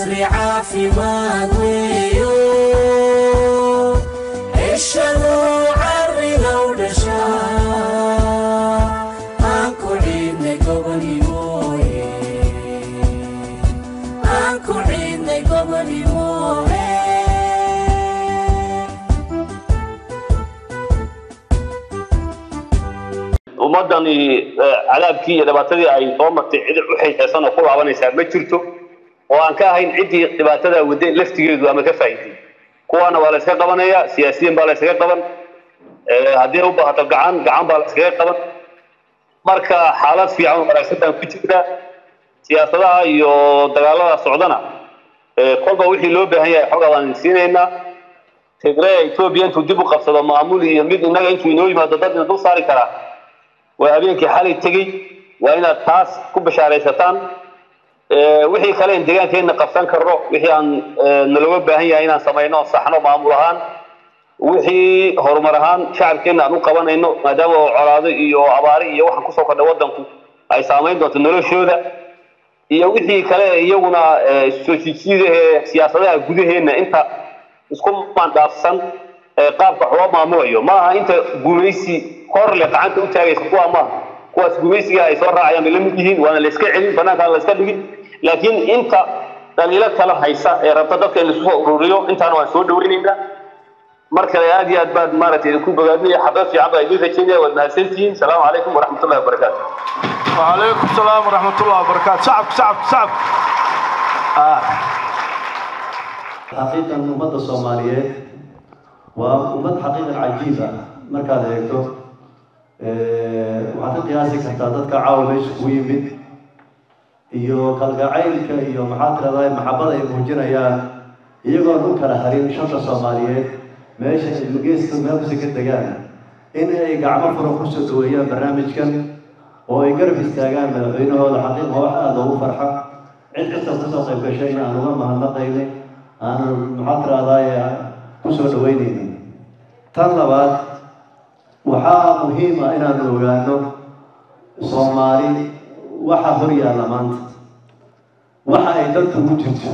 عصر عافماد ويو عشلو عري لو دشا أنكو عيدني قبني موي أنكو عيدني قبني موي ومدني عذابكي دباتدي أي طومتي عيد وحي حسن وقول عواني سامي جرتو وأن كاهين عدي دباتدا ودين لفتجيد وما كفايتي كوانا ولا سكر طبعا هي سياسيين ولا سكر طبعا هذه هو بقى قعان ولا سكر طبعا مركا حالات في عون رئيسة كتيرة سياسة يو دجالة السعودنا كل بوحي لوبه هي حاجة وانسينا تجري توبيان تجيبوا قصة معمولي يمد إنك أنتوا ينوي ما ضدنا دول صار كرا وأبينك حالي تجي وإن التاس كوب شعريستان وحي خلين دجان كأن قصان كرو وحي عن نلوبه هي هنا سمينا صحنا معمولهان وحي هرمرهان شعب كنا نقبان إنه ما دام عراضي أو عباري أو حن كسر كده ودنكم أي سامين دوت نلو شو ده وحي خلين يونا سوسيسية سياسة جوده هنا أنت اسكم ما دافسن قاب حوار معمولي ما أنت جوميسي قرر لقعان تقول سقوا ما كواس جوميسي هاي صار عيان بلمتين وأنا لسه علم فأنا كان لسه بيجي لكن أنت دليلك كلا هيسا ربطتك الأسبوع روريو أنت أنا وسود دورين ده مركز هذه أدبار مرة يكون بقدني حباب في عبا يدوث كينيا والناسين السلام عليكم ورحمة الله وبركاته. وعليكم السلام ورحمة الله وبركاته. شعب حقيقة أمة الصومالية وأمة حقيقة عجيبة مركز هيكتو وعطي قياسك حتى تدك عاومش ويمد iyo kalgacaylka iyo maxaa tiraahdaa maxabada ay muujinayaan iyagoo dhulka la harin shanta Soomaaliyeed meesha ilgeeska meelka ka tagaan in ay gacmo furan ku soo dhaweeyaan barnaamijkan oo ay garab istaagaan madaxweynahooda xaqiiqo wax aad ugu farxa cid kasta ku soo qayb gashay aan uga mahadnaqaynay aan maxaa tiraahdaa ku soo dhaweynayno tan labaad waxaa muhiim ah inaan ogaano Soomaali waxa hor yaalla maanta waxa ay dadku ugu jirto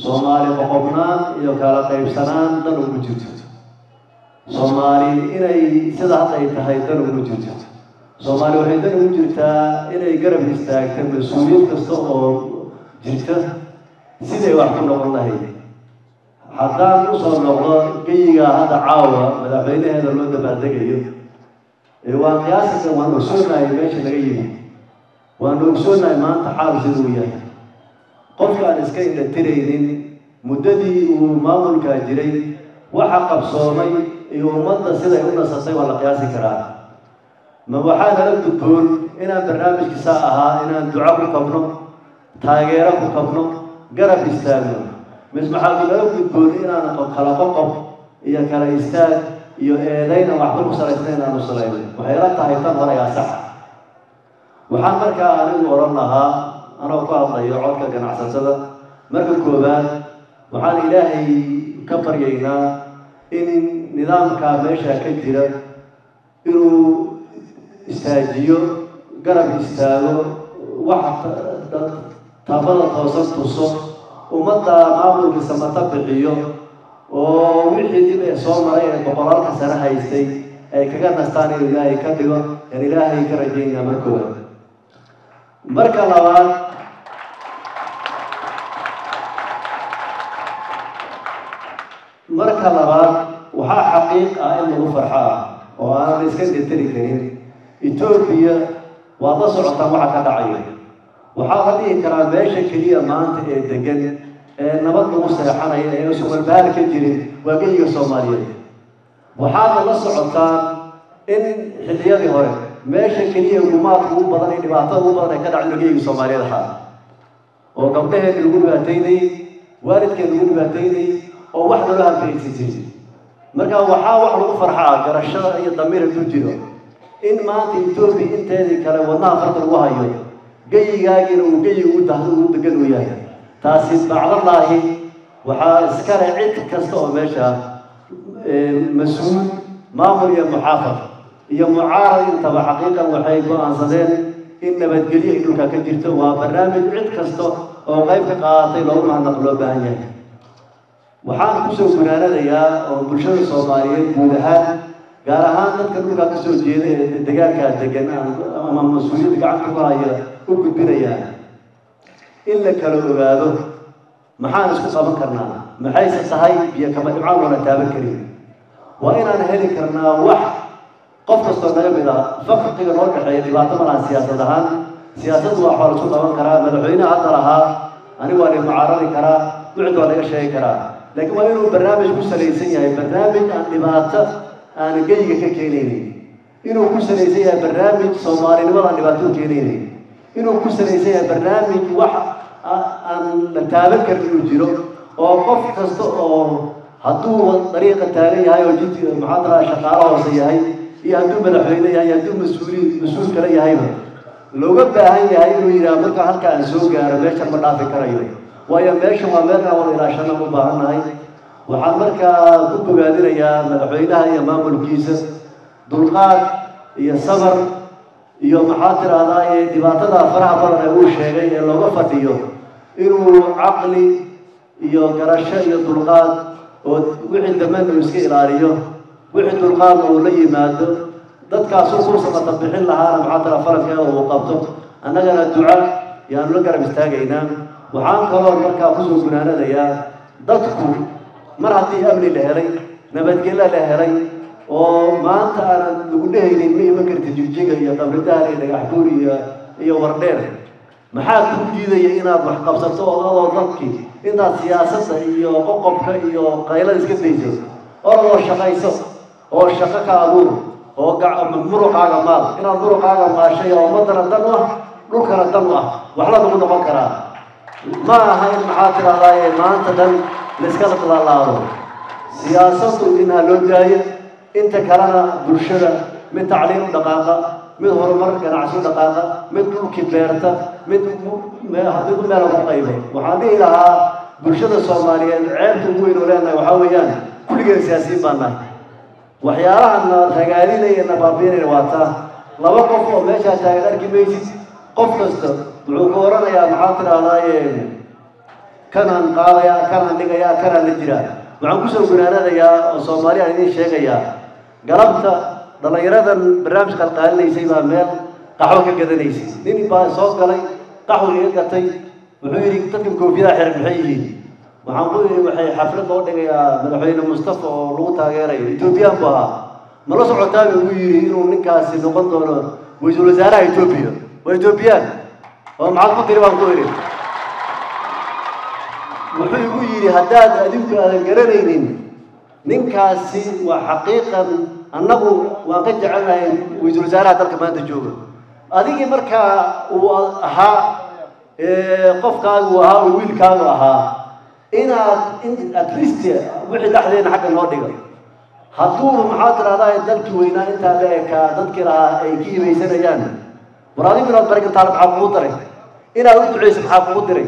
Soomaali qoqobnaan iyo kala qaybsanaan dan ugu jirto Soomaali inay sida hadda ay tahay dan ugu jirto Soomaali waxay dan ugu jirtaa inay garab istaagto mas'uuliyad kasta oo jirta sidii wax ku noqon lahayd haddaan u soo noqdo geyiga hadda caawa madaxweynaheeda loo dabaaldegayo waan qiyaaskan waan ogsoonahay meesha laga yimid waan ogsoonahay maanta xaal siduu yahay qofka aan iska indhatiraynin muddadii uu maamulka jiray waxa qabsoomay iyo ummadda siday u nasatay waa la qiyaasi karaa ma waxaa nala gudboon inaan barnaamijkiisa ahaa inaan duco ku kabno taageero ku kabno garab istaagno mis maxaa nala gudboon inaan kala qoqob iyo kala istaag iyo eedayna waxba ku salaysnayn aanu salayno waxay la tahay tan hore yaa sax waxaan markaa anigu oran lahaa anoo ku hadlayo codka ganacsatada marka koobaad waxaan ilaahay ka baryaynaa in nidaamka meesha ka jira inuu istaajiyo garab istaago waxa taabada toosan tuso ummadda maamulkiisa mata bixiyo oo wixii dib ee soo maray ee boqolaalka sano haystay ay kaga nastaan inuu ilaahay ka dhigo in ilaahay ka rajaynaa markooda marka labaad waxaa xaqiiq ah in lagu farxo ah oo aan iska dhintiri karin Ethiopia waa la socotaan waxa ka dhacaya waxaa la dhihi karaa meesha kaliya maanta ee degan ee nabad lagu seexanayo ee suuqal baal ka jirin waa geyiga Soomaaliyeed waxaa la socotaan in xilliyadii hore meesha kaliya gumaadka ugu badan ee dhibaatada ugu badan ee ka dhacay geyiga Soomaaliyeed ahaa oo gabdhaheeda lagu dhibaataynay waalidkeeda lagu dhibaataynay oo wax loo hanfeeyay marka waxaa wax lagu farxaa garashada iyo damiirka ku jiro in maanta Ethiopia inteedii kale wadnaha farta lagu hayo geyigaagina uu geyiga u dahdo uu degan u yahay taasi bacdallaahi waxaa iska leh cid kasta oo meesha mas'uul maamul iyo muxaafad iyo mucaarad intaba xaqiiqan waxay go'aansadeen in nabadgelyo ay dhulka ka jirto waa barnaamij cid kasta oo qayb ka qaadatay loogu mahadnaq loo baahan yahay waxaan kusoo gunaanadayaa oo bulshada soomaaliyeed guud ahaan gaar ahaan dadka dhulka ka soo jeeda ee deegaanka degan ama mas-uuliyadda gacanta ku haya u gudbinayaa in la kala ogaado maxaan isku qaban karnaa maxayse tahay biyo kama dhibcaan loola taaban karin waa inaan heli karnaa wax qof kastoo naga mid ah faqriga noo dhexeeya dhibaato malahan siyaasad ahaan siyaasaddu waa xool isku qaban karaa madaxweynaha hadda lahaa anigu waa mucaaradi karaa wixii waa laga sheegi karaa laakiin waa inuu barnaamij ku salaysan yahay barnaamij aan dhibaato aan geyga ka keenaynin inuu ku salaysan yahay barnaamij soomaalinimada aan dhibaato u keenaynin inuu ku salaysan yahay barnaamij wax aan la taaban karin inuu jiro oo qof kasta oo hadduu dariiqa taagan yahay oo jidka maxaa taraa shaqaalo hoose yahay iyo hadduu madaxweyne yahay hadduu mas-uul kale yahayba looga baahan yahay inuu yidhaha marka halka aan soo gaaro meeshan ma dhaafi karayo waayo meeshan waa meel aan wada ilaashana u baahannahay waxaan markaa ku bogaadinayaa madaxweynaha iyo maamulkiisa dulqaad iyo sabar iyo maxaa tiraahdaa dhibaatada faraha badan ee uu sheegay ee looga fadhiyo inuu caqli iyo garasho iyo dulqaad oo wixii dambena uu iska ilaaliyo wixii dulqaadna uu la yimaado dadkaasuu ku samata bixin lahaana maxaa tira faradkeeda uu qabto annagana duca yaanu la garab istaagaynaa waxaan kaloo markaa kusoo gunaanadayaa dadku mar haddii amni la helay nabadgelyo la helay oo maanta aanan lagu dhehaynin ma iman karti jigjiga iyo qabridaar iyo dhagaxbuur iyo wardheer maxaa kuu diidaya inaad wax qabsato odadoo dadkii intaad siyaasadda iyo qoqobka iyo qaylada iska dayso orodoo shaqayso oo shaqo ka abuur oo muruqaaga maal inaad muruqaaga maashay oo ummadana dan u ah dhulkana dan u ah waxla lagu noqon karaa ma aha in maxaa tirahdaaye maanta dhan laiska laalaado siyaasaddu inaa loo daayo inta kalena bulshada mid tacliin u dhaqaaqa mid horumar ganacsi u dhaqaaqa mid dhulkii beerta mid meel ku qaybo waxaan dhihi lahaa bulshada soomaaliyeed ceebta ugu weyn oo leenahay waxaa weeyaan kulligeen siyaasiyiin baan nahay waxyaalaha na ragaalinaya na baabiinayna waa taa laba qof oo meeshaa taagan arki maysid qof kasta wuxuu ka oranayaa maxaa tirahdaaye kanaan qaadayaa kanaan dhigayaa kanaan la jiraa waxaan kusoo gunaanadayaa oo soomaaliya idiin sheegayaa galabta dhallinyaradan barnaamijka alqaalinaysay baa meel qaxwo ka gadanaysay nin baa soo galay qaxwo iga gatay wuxuu yidhi dadkan koofiyada xiran maxay yihiin waxaan ku yidhi waxay xaflad loo dhigayaa madaxweyne mustafa oo lagu taageerayo etoobiyaan buu ahaa ma la socotaa buu igu yidhi inuu ninkaasi noqon doono ra-iisul wasaaraha etoobiya waa etoobiyaan oo maxaad ku tiri baan ku yidhi wuxuu igu yidhi haddaad adinku aadan garanaynin ninkaasi waa xaqiiqan annagu waan ka jecelnahay ra-iisul wasaaraha dalka maanta jooga adigii markaa uu ahaa qofkaagu ahaa oo wiilkaagu ahaa inaad at least wixii dhexdeena xagga noo dhigo hadduu maxaa tirahdaa dalkii weynaa intaa la ekaa dadkii lahaa ay ka hibaysanayaan war adigu inaad bari kartaan maxaa kugu daray inaad u ducayso maxaa kugu diray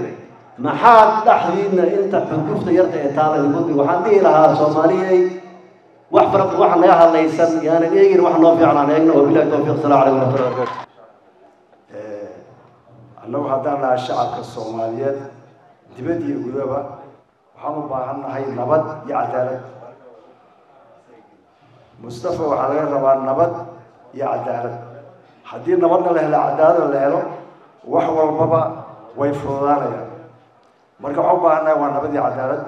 maxaad dhexdiina inta xukuufta yarta ee taala idinku diri waxaan dhihi lahaa soomaaliyey wax fara waxa naga hadlaysan yaanan eegin wax noo fiicnaan eegna wabilahi tawfiiq salaamu calaykum waraxmatullahi wabarakatu annagu haddaan nahay shacabka soomaaliyeed dibad iyo gudaba waxaan u baahan nahay nabad iyo cadaalad mustafa waxaa laga rabaa nabad iyo cadaalad haddii nabadna la helo cadaaladna la helo wax walbaba way fududaanayaan marka waxaan u baahan nahay waa nabad iyo cadaalad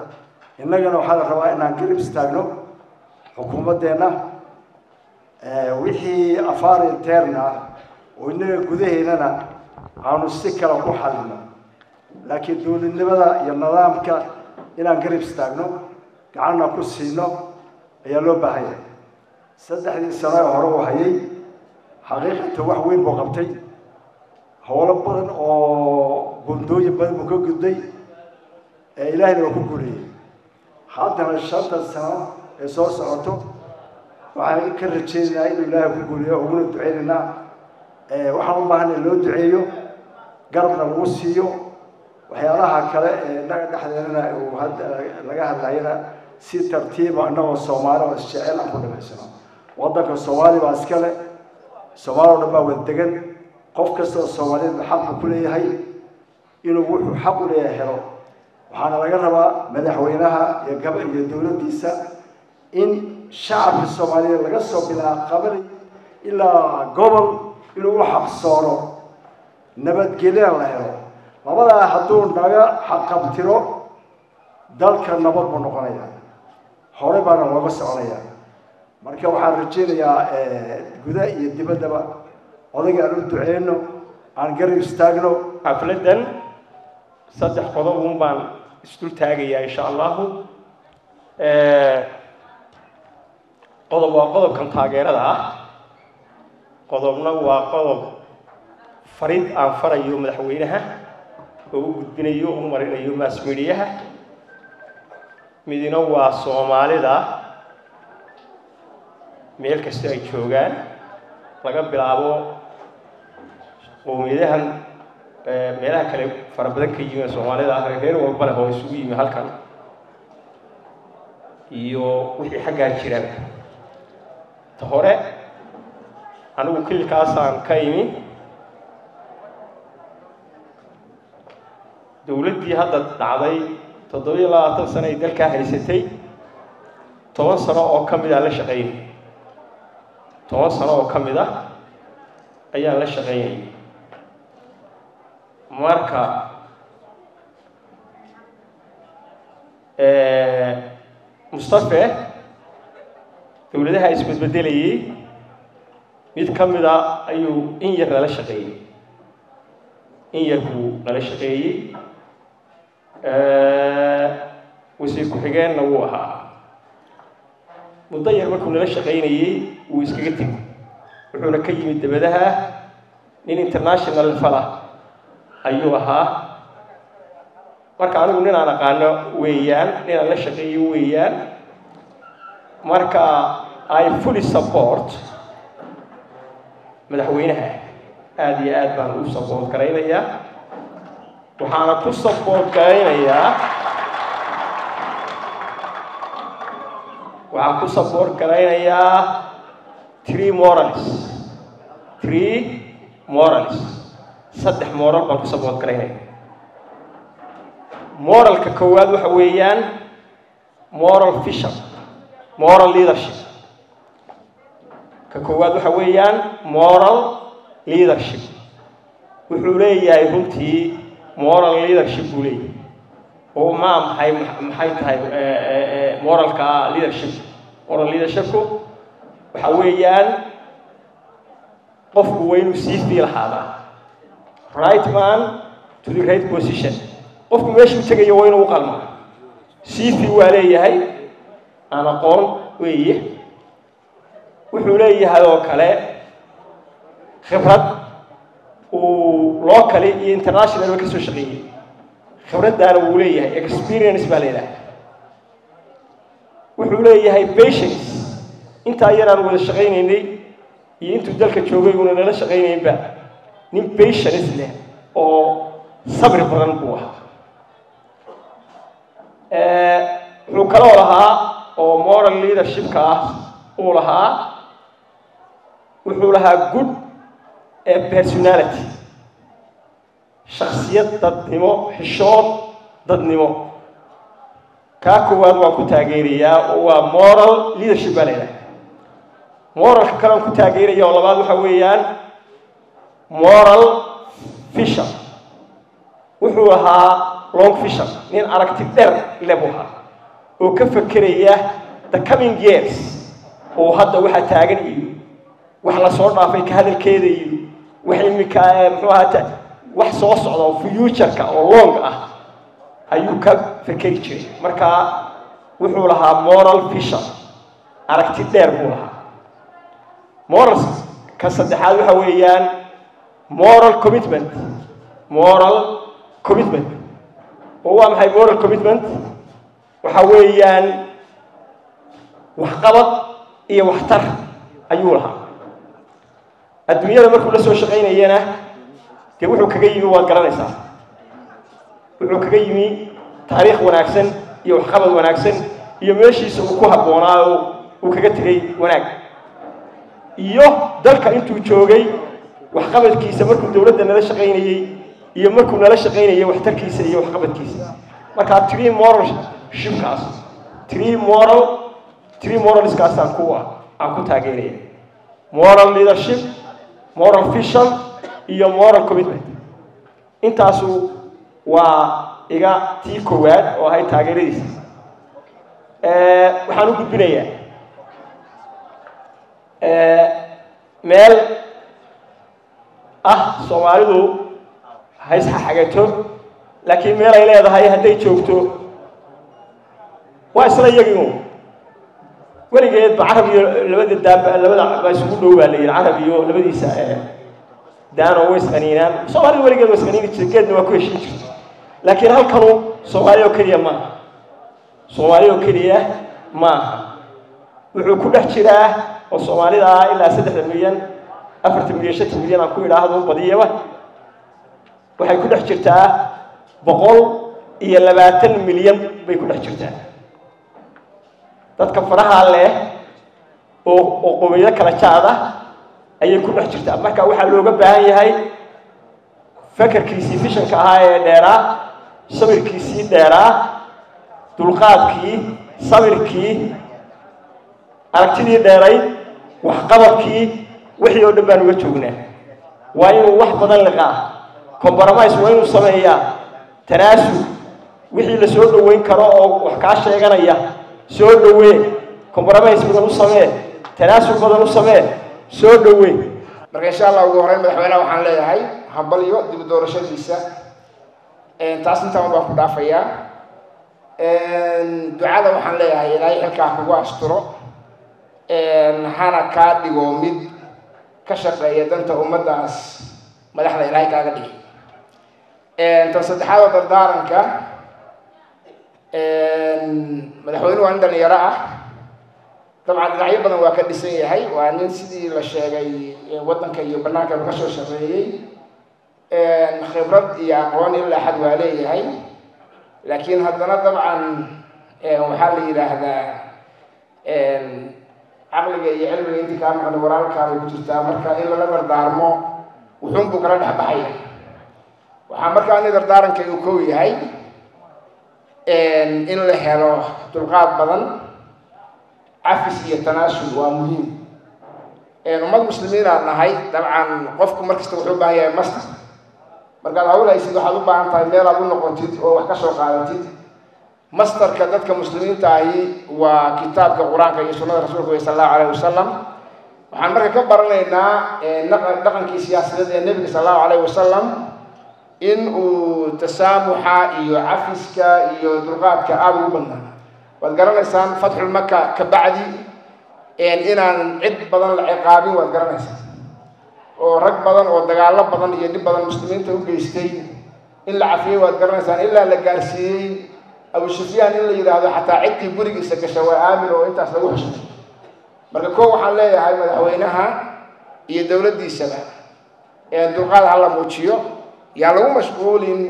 innagana waxaa la rabaa inaan garab istaagno xukuumaddeenna wixii afaar interna oo innaga gudaheennana aanu si kale ku xalino laakiin dowladnimada iyo nidaamka inaan garab istaagno gacanna ku siino ayaa loo baahan yahay 3 sano hore oo hayay xaqiiqatan wax weyn buu qabtay howlo badan oo bundooyin badan buu ka gudbay ilaahayna waa ku guuleeyay haddana 5 sano ee soo socoto waxaan ka rajaynayaa inuu ilaahay ku guuleeyo uguna duceynaynaa waxaan u baahanay loo duceeyo garabna lagu siiyo waxyaalaha kale ee naga dhexdeena uu hadda laga hadlayna si tartiib ah annagoo Soomaali oo isjecel aan ku dhameysano waddanka Soomaali baa iska leh Soomaali oo dhan baa wada degan qof kastoo Soomaaliyeed xaq ku leeyahay inuu wuxuu xaq u leeyahay helo waxaana laga rabaa madaxweynaha iyo dowladdiisa in shacabka Soomaaliyeed laga soo bilaabo qabal ilaa gobol inuu u xaqsoono nabadgelyo la helo labada hadduu naga xaqabtiro dalka nabad buu noqonayaa hore baana looga soconayaa marka waxaan rajaynayaa gudaha iyo dibaddaba odayga aan u duceyno aan garab istaagno xafladan saddex qodob baan isdul taagayaa insha Allah qodob waa qodobkan taageerada ah qodobna waa qodob fariid aan farayo madaxweynaha oo u gudbinayo oo marinayo mass media midina waa Soomaalida meel kasta ay joogaan laga bilaabo qowmiyadahan meelaha kale farabadan ka yimaada Soomaalida reer walba leh oo isugu yimid halkan iyo wixii xagga jiraan hore anigu kilkaasaan ka imi dawladdii hadda dhacday 27 sano ay dalka haysatay 10 sano oo kamid ah la shaqeeyay 10 sano oo kamid ah ayaan la shaqeeyay marka Mustafa dawladaha isbedbedelayay mid kamid ah ayuu in yar la shaqeeyay in yar buu la shaqeeyay wasiir ku xigeenna wuu ahaa muddo yar markuu la shaqeynayay wuu iskaga tegay wuxuuna ka yimid dabadaha nin international fala ayuu ahaa marka anigu nin aan aqaano weeyaan nin aan la shaqeeyo weeyaan marka I fully support madaxweynaha aad iyo aad baan u support garaynayaa waxaana ku support garaynayaa three morals saddex moral baan ku support garaynayaa moralka koowaad waxa weeyaan moral vision moral leadership ka koowaad waxa weeyaan moral leadership wuxuu leeyahay runtii moral leadership buu leeyahay oo maxay tahay moralka leadershipku waxa weeyaan qofku waa inuu sii fiilahaadaa right man to the right position qofku meeshuu tagayo waa inuu u qalmaa sii waa leeyahay aan aqoon weeye wuxuu leeyahay oo kale khibrad uu local iyo international ka soo shaqeeyay khibradana wuu leeyahay experience baa leeyahay wuxuu leeyahay patience inta yaraan wada shaqeynaynay iyo intuu dalka joogay uu nala shaqeynaynba nin patience leh oo sabir badan buu ahaa wuxuu kaloo lahaa oo moral leadership ka uu lahaa wuxuu lahaa good personality shakhsiyad dadnimo xishood dadnimo ka koowaad waan ku taageerayaa oo waa moral leadership baa leeyahay moralka kale aan ku taageerayaa oo labaad waxa weeyaan moral vision wuxuu ahaa long vision nin aragti dheer leh buu ahaa oo ka fakeraya the coming years oo hadda waxa taagan iyo wax la soo dhaafay ka hadalkeeda iyo wax imika muxuu ahaa wax soo socda oo future-ka oo long ah ayuu ka fakeri jiray marka wuxuu lahaa moral vision aragti dheer buu lahaa morals ka saddexaad waxa weeyaan moral commitment oo waa maxay moral commitment waxa weeyaan waxqabad iyo waxtar ayuu lahaa adduunyada markuu la soo shaqeynayana dee wuxuu kaga yimi waad garanaysaa wuxuu kaga yimi taariikh wanaagsan iyo waxqabad wanaagsan iyo meeshiisa uu ku habboonaa oo uu kaga tegay wanaag iyo dalka intuu joogay waxqabadkiisa markuu dowladda nala shaqaynayay iyo markuu nala shaqaynayay waxtarkiisa iyo waxqabadkiisa marka three moralskaas aan ku taageeraya moral leadership moral vision iyo moral commitment intaasu waa iga tii koowaad oo ahay taageeradiisa waxaan u gudbinayaa meel Soomaalidu hays xagato laakiin meel ay leedahay hadday joogto waa isla iyagu weligeed Carab iyo labada isugu dhow baa la yiri Carab iyo labadiisa daano way isqaniinaan Soomaalidu weligeed way isqaniin jirkeedna waa ku heshiin jirtay laakiin halkanu Soomaaliyo kaliya ma wuxuu ku dhex jiraa oo Soomaalida ilaa 3 milyan 4 milyan 5 milyan aan ku ilaahdo badiyaba waxay ku dhex jirtaa 120 milyan bay ku dhex jirtaa dadka faraha leh oo qowmiyada kala jaada ayay ku dhex jirtaa marka waxa looga baahan yahay fakarkiisii visionka ahaa ee dheeraa sabirkiisii dheeraa dulqaadkii sabirkii aragtidii dheeray waxqabadkii wixii oo dhan baan uga joognaa waa inuu wax badan liqaa compromise waa inuu sameeyaa tanaasul wixii la soo dhaweyn karo oo wax ka sheeganaya soo dhaweey compromise badan u samee tanaasul badan u samee soo dhaweey marka insha Allah ugu horeyn madaxweynaha waxaan leeyahay hambalyo dib doorashadiisa taas inta baan ku dhaafayaa ducada waxaan leeyahay ilaahay xilka kugu asturo hana ka dhigo mid ka shaqeeya danta ummadaas madaxda ilaahay kaaga dhigay tan saddexaad oo dardaaranka madaxweynuhu waa nin dhalinyaro ah dabcan dhinacyo badan waa ka dhisan yahay waa nin sidii la sheegay waddanka iyo bannaanka laga soo shaqeeyey khibrad iyo aqoon ilaa xad waa leeyahay laakiin haddana dabcan waxaa la yidhaahdaa caqliga iyo cilmiga intii kaa maqan walaalkaa bay ku jirtaa marka in lala dardaarmo wuxuun buu kala dhex baxaya waxaa markaa ani dardaaranka uu kow yahay in la helo dulqaad badan cafis iyo tanaasul waa muhiim ummad muslimiin aan nahay dabcan qofku markasta wuxuu u baahan yahay master markaad hawlaysid waxaad u baahan tahay meel aad u noqotid oo wax ka soo qaadatid masterka dadka muslimiinta ahi waa kitaabka quraanka iyo sunnada rasuulka sallallahu alayhi wasallam waxaan marka ka baranaynaa dhaqankii siyaasadeed ee nabiga sallallahu alayhi wasallam in uu tasaamuxa iyo cafiska iyo dulqaadka aad ugu badnaa waad garanaysaan fatxul maka ka bacdi inaan cid badan la ciqaabin waad garanaysaan oo rag badan oo dagaalo badan iyo dhib badan muslimiinta u geystay in la cafiyey waad garanaysaan ilaa la gaarsiiyey أبو سفيان اللي يراهد حتى عدي بريق سكشوا آمن وأنت أصله حسن مركو حلا هاي مدحوينها هي دولة دي سبع يعني دقال على موتشيو يعني لو مشغولين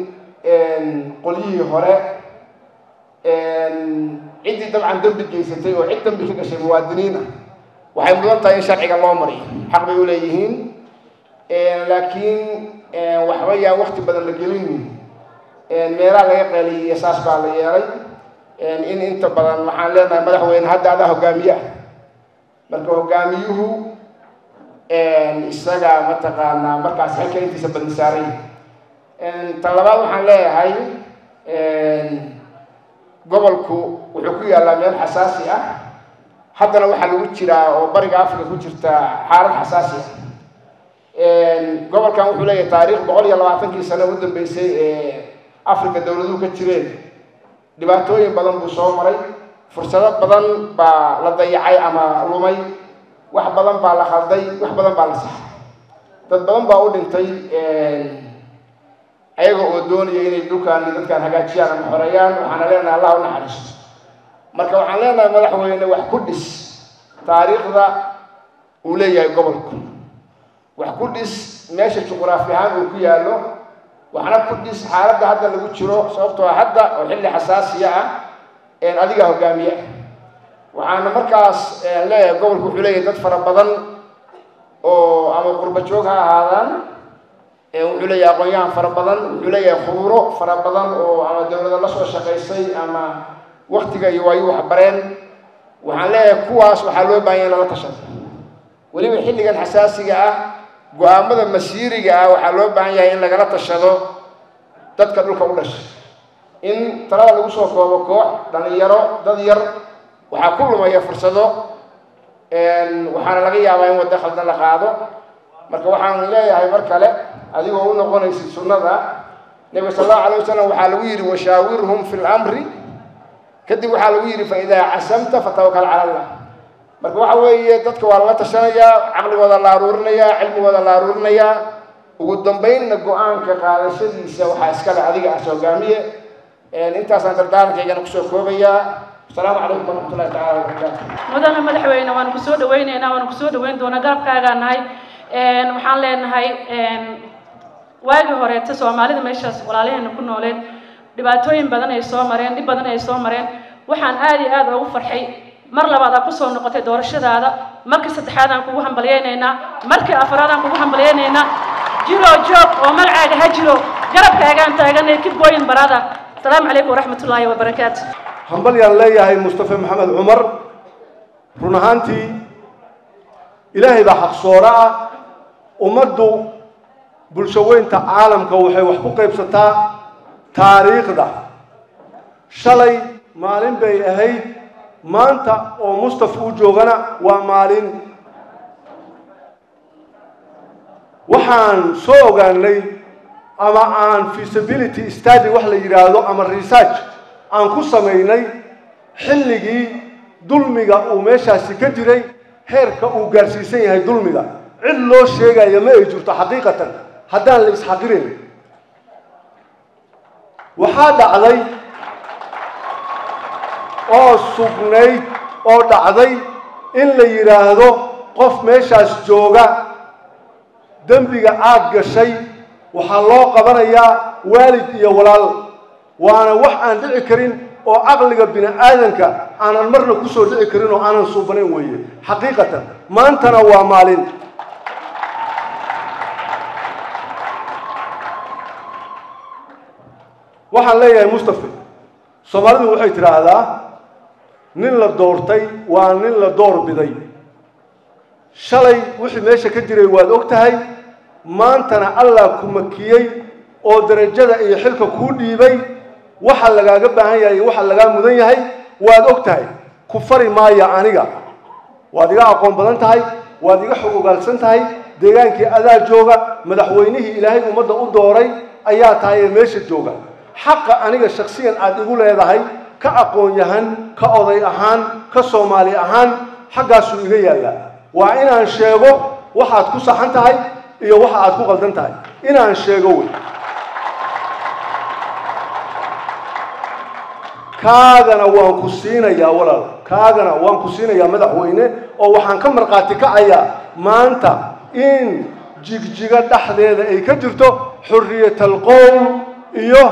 قليه هراء عدي طبعا دم بالجيستي وعد دم بكش الموادنين وحيمدون طاين شرعي الله مري حق بيوليهين لكن وحويا وقت بدل الجلين meelaha laga qeeliyay asaas baa la yeelay in inta badan waxaan leenahay madaxweyne hadda ada hogaamiye marka hogaamiyuhu isaga mataqaanaa markaas halka intiisa badan saaray tan labaad waxaan leeyahay gobolku wuxuu ku yaalaa meel xasaasi ah haddana waxaa lagu jiraa oo bariga afrika ku jirta xaalad xasaasi ah gobolkan wuxuu leeyahay taariikh 120 sano u dambeysay afrika dawladuhu ka jireen dhibaatooyin badan buu soo maray fursado badan baa la dayacay ama lumay wax badan baa la khalday wax badan baa la saxay dad badan baa u dhintay ayaga oo doonaya inay dhulkaan iyo dadkaan hagaajiyaan ama xoreeyaan waxaana leenahay allah u naxariisto marka waxaan leenahay madaxweyne wax ku dhis taariikhda uu leeyahay gobolku wax ku dhis meesha juqraafi ahaan uu ku yaallo waxna ku dhis xaaladda hadda lagu jiro sababtoo hadda oo xilli xasaasiya ah adiga hogaamiye waxaana markaas leeyahay gobolku wuxuu leeyahay dad fara badan oo ama qurba joog ha ahaadaan wuxuu leeyahay aqoon-yahan fara badan wuxuu leeyahay khuburo fara badan oo ama dowladda la soo shaqaysay ama waktiga iyo waayu waxbareen waxaan leeyahay kuwaas waxaa loo baahan yahay in lala tashado weliba xilligan xasaasiga ah go-aamada masiiriga ah waxaa loo baahan yahay in lagala tashado dadka dhulka u dhashay in talada lagu soo koobo koox dhalinyaro dad yar waxaa ku lumaya fursado waxaana laga yaabaa in waddo khaldan la qaado marka waxaan leeyahay mar kale adigoo u noqonaysid sunnada nebiga sal allahu alay wasalam waxaa lagu yidhi washaawirhum fi lamri kadib waxaa lagu yidhi faidaa casamta fatawakal cala allah marka waxa weeye dadka waa lala tashanayaa caqligooda la aruurinayaa cilmigooda la aruurinayaa ugu dambaynna go-aanka qaadashadiisa waxaa iskale adiga as hogaamiye intaasaan dardaarankaygan kusoo koobayaa asalaamu calaykum waraxmatullahi tacaala wabarakaatu mudana madaxweyne waanu kusoo dhaweyneynaa waanu kusoo dhaweyn doonaa garabkaagaa nahay waxaan leenahay waagii horeeta soomaalida meeshaas walaalaheena ku nooleed dhibaatooyin badan ay soo mareen dhib badan ay soo mareen waxaan aad iyo aad ugu farxay mar labaad aad kusoo noqotay doorashadaada markii saddexaad aan kugu hambalyeynaynaa markii afraad aan kugu hambalyeynaynaa jiro joog oo magacaaga ha jiro garabkaagaan taaganay kib gooyin barada asalaamu calaykum waraxmatullaahi wabarakaatu hambalyaan leeyahay mustafa maxamed cumar run ahaantii ilaahay baa xaqsooro ah ummaddu bulsho weynta caalamka waxay wax ku qaybsataa taariikhda shalay maalin bay ahayd maanta oo mustafa uu joogana waa maalin waxaan soo ogaanay ama aan feasibility study wax la yidhaahdo ama research aan ku samaynay xilligii dulmiga uu meeshaasi ka jiray heerka uu gaarsiisan yahay dulmiga cid loo sheegaya ma ay jirto xaqiiqatan haddaan la isxaqirin waxaa dhacday oo sugnayd oo dhacday in la yidhaahdo qof meeshaas jooga dembiga aad gashay waxaa loo qabanayaa waalid iyo walaal waana wax aan dhici karin oo caqliga bini aadanka aanan marna kusoo dhici karin oo aanan suubanayn weeye xaqiiqatan maantana waa maalin waxaan leeyahay mustafa soomaalidu waxay tidhaahdaa nin la doortay waa nin la door biday shalay wixii meesha ka jiray waad og tahay maantana allah ku makiyey oo darajada iyo xilka kuu dhiibay waxa lagaaga baahan yahay iyo waxa lagaa mudan yahay waad og tahay ku fari maaya aniga waad iga aqoon badan tahay waad iga xog ogaalsan tahay deegaankii adaa jooga madaxweynihii ilaahay ummadda u dooray ayaa tahay ee meesha jooga xaqa aniga shaksiyan aad igu leedahay ka aqoon yahan ka oday ahaan ka soomaali ahaan xaggaasuu iga yaallaa waa inaan sheego waxaad ku saxan tahay iyo waxa aad ku qaldan tahay inaan sheego wey kaagana waan ku siinayaa walaal kaagana waan ku siinayaa madaxweyne oo waxaan ka markhaati kacayaa maanta in jigjiga dhexdeeda ay ka jirto xurriyatal qowl iyo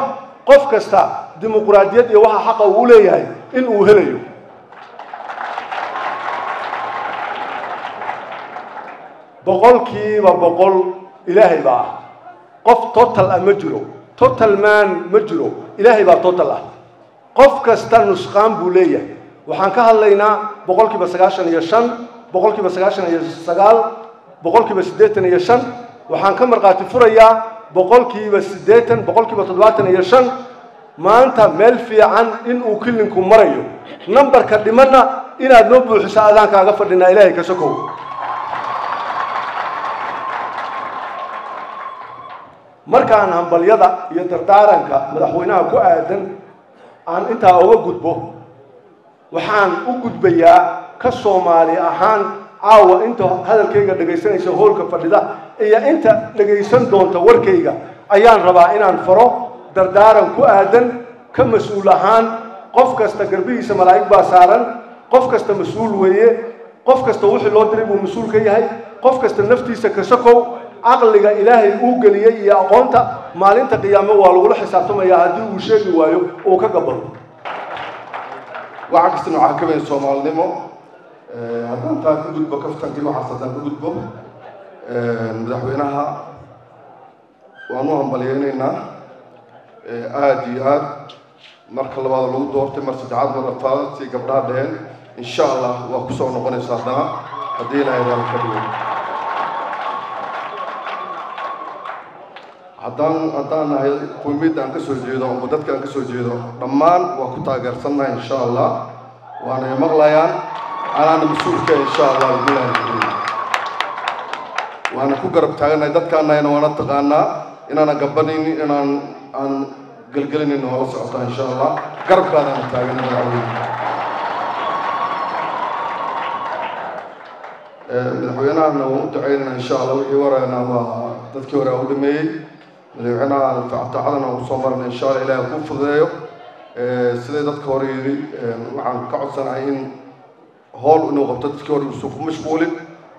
qof kasta dimuqraadiyad iyo waxa xaqa uu leeyahay in uu helayo boqolkiiba boqol ilaahay baa ah qof total ah ma jiro total man ma jiro ilaahay baa total ah qof kasta nusqaan buu leeyahay waxaan ka hadlaynaa boqolkiiba 95 boqolkiiba 99 boqolkiiba 85 waxaan ka marqaati furayaa boqolkiiba 80 boqolkiiba 75 maanta meel fiican in uu kilinku marayo numberka dhimanna inaad noo buuxiso adaan kaaga fadhinaa ilaahay ka sokow markaan hambalyada iyo dardaaranka madaxweynaha ku aadan aan intaa uga gudbo waxaan u gudbayaa ka Soomaali ahaan caawa inta hadalkayga dhageysanaysa hoolka fadhida iyo inta dhageysan doonta warkayga ayaan rabaa inaan faro dardaaran ku aadan ka mas'uul ahaan qof kasta garbihiisa malaa'ig baa saaran qof kasta mas'uul weeye qof kasta wixii loo diray buu mas'uul ka yahay qof kasta naftiisa ka sokow caqliga ilaahay uu geliyay iyo aqoonta maalinta qiyaamo waa lagu xisaabtamayaa haddii uu sheegi waayo oo ka gabado waxa kasta nooca ka weyn Soomaalnimo haddaan taa ku gudbo kaftankii waxaas haddaan ku gudbo madaxweynaha waan u hambalyeynaynaa aad iyo aad marka labaad lagu doortay mar saddexaad mar afraad si gabdhaha dheheen insha allah waa ku soo noqonaysa haddana haddii ilaahay raali ka dhigo haddaan nahay qowmiyadda aan ka soo jeedo ama dadka aan ka soo jeedo dhammaan waa ku taageersannahay insha allah waana maqlayaan anaana mas-uulka insha allah bilahi waana ku garab taaganahay dadkaanayna waana taqaanaa inaana gabanaynin aan gelgelinayno waa la socotaa insha allah garabkaadana taaganay madaxweynahana waan u ducaynayna insha allah wixii warayna waa dadkii hore u dhameeyey madaxweynaha taacadana waan kusoo marna insha allah ilaahay kuu fududeeyo siday dadka hore yidhi waxaan ka codsanahay in howl inuu qabto dadkii hore uusan ku mashquulin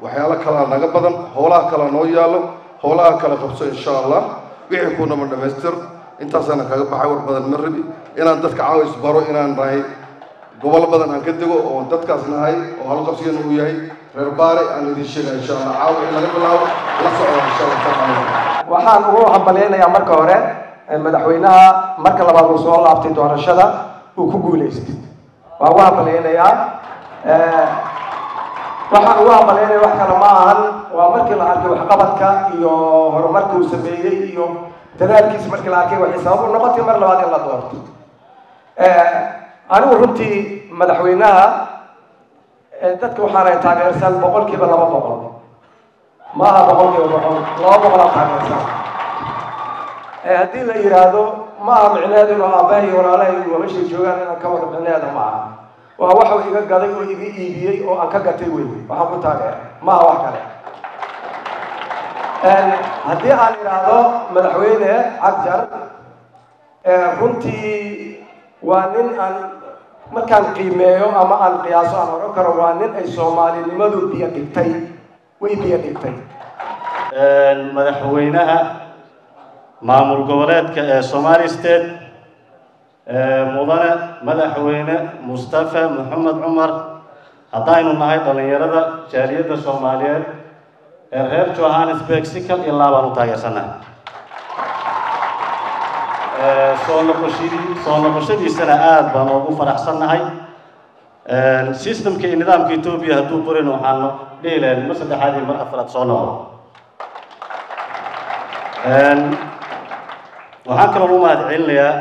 waxyaalo kalaa naga badan howlaha kala noo yaallo howlaha kala qabso insha allah wixii kuu dhama dhammaystir intaasana kaga baxay war badan ma rabi inaan dadka caawis baro inaan nahay gobol badan aan ka dego oo dadkaas nahay oo halqabsigana uu yahay reer baare aan idin sheegay insha allah caawa in laga bilaabo la socda insha allah waxaan ugu hambalyaynayaa marka hore madaxweynaha marka labaad uu soo laabtay doorashada uu ku guulaystay waan ugu hambalyaynayaa waxaan ugu hambalyaynaya wax kale ma ahan waa markii la arkay waxqabadka iyo horumarka uu sameeyey iyo dadaalkiisa markii la arkay waxay sabab u noqotay mar labaad in la doorto anigu runtii madaxweynaha dadka waxaanay taageersan boqolkiiba 200 ma aha boqolkiiba 200 taageersan haddii la yidhaahdo ma aha micneheedu inuu aabbaha iyo walaalaha iyo meeshay joogaan inaan ka wada micneheeda ma aha waa waxa uu iga gaday oo iga iibiyey oo aan ka gatay wey waxaan ku taageeray ma aha wax kale haddii aan idhaahdo madaxweyne cagjar runtii waa nin aan markaan qiimeeyo ama aan qiyaaso aan oran karo waa nin ay soomaalinimadu biyo dhigtay way biyo dhigtay madaxweynaha maamul goboleedka ee Somali State mudane madaxweyne Mustafa Maxamed Cumar haddaynu nahay dhalinyarada jaaliyadda Soomaaliyeed ee reer Johannesburg si kal ilaa baan u taageersanahay soo noqoshadiisana aad baan ugu faraxsannahay systemka iyo nidaamka Ethiopia hadduu qorin waxaan dhihi lahayn mar saddexaad iyo mar afraad soo noqdo waxaan kaloo u mahadcelinayaa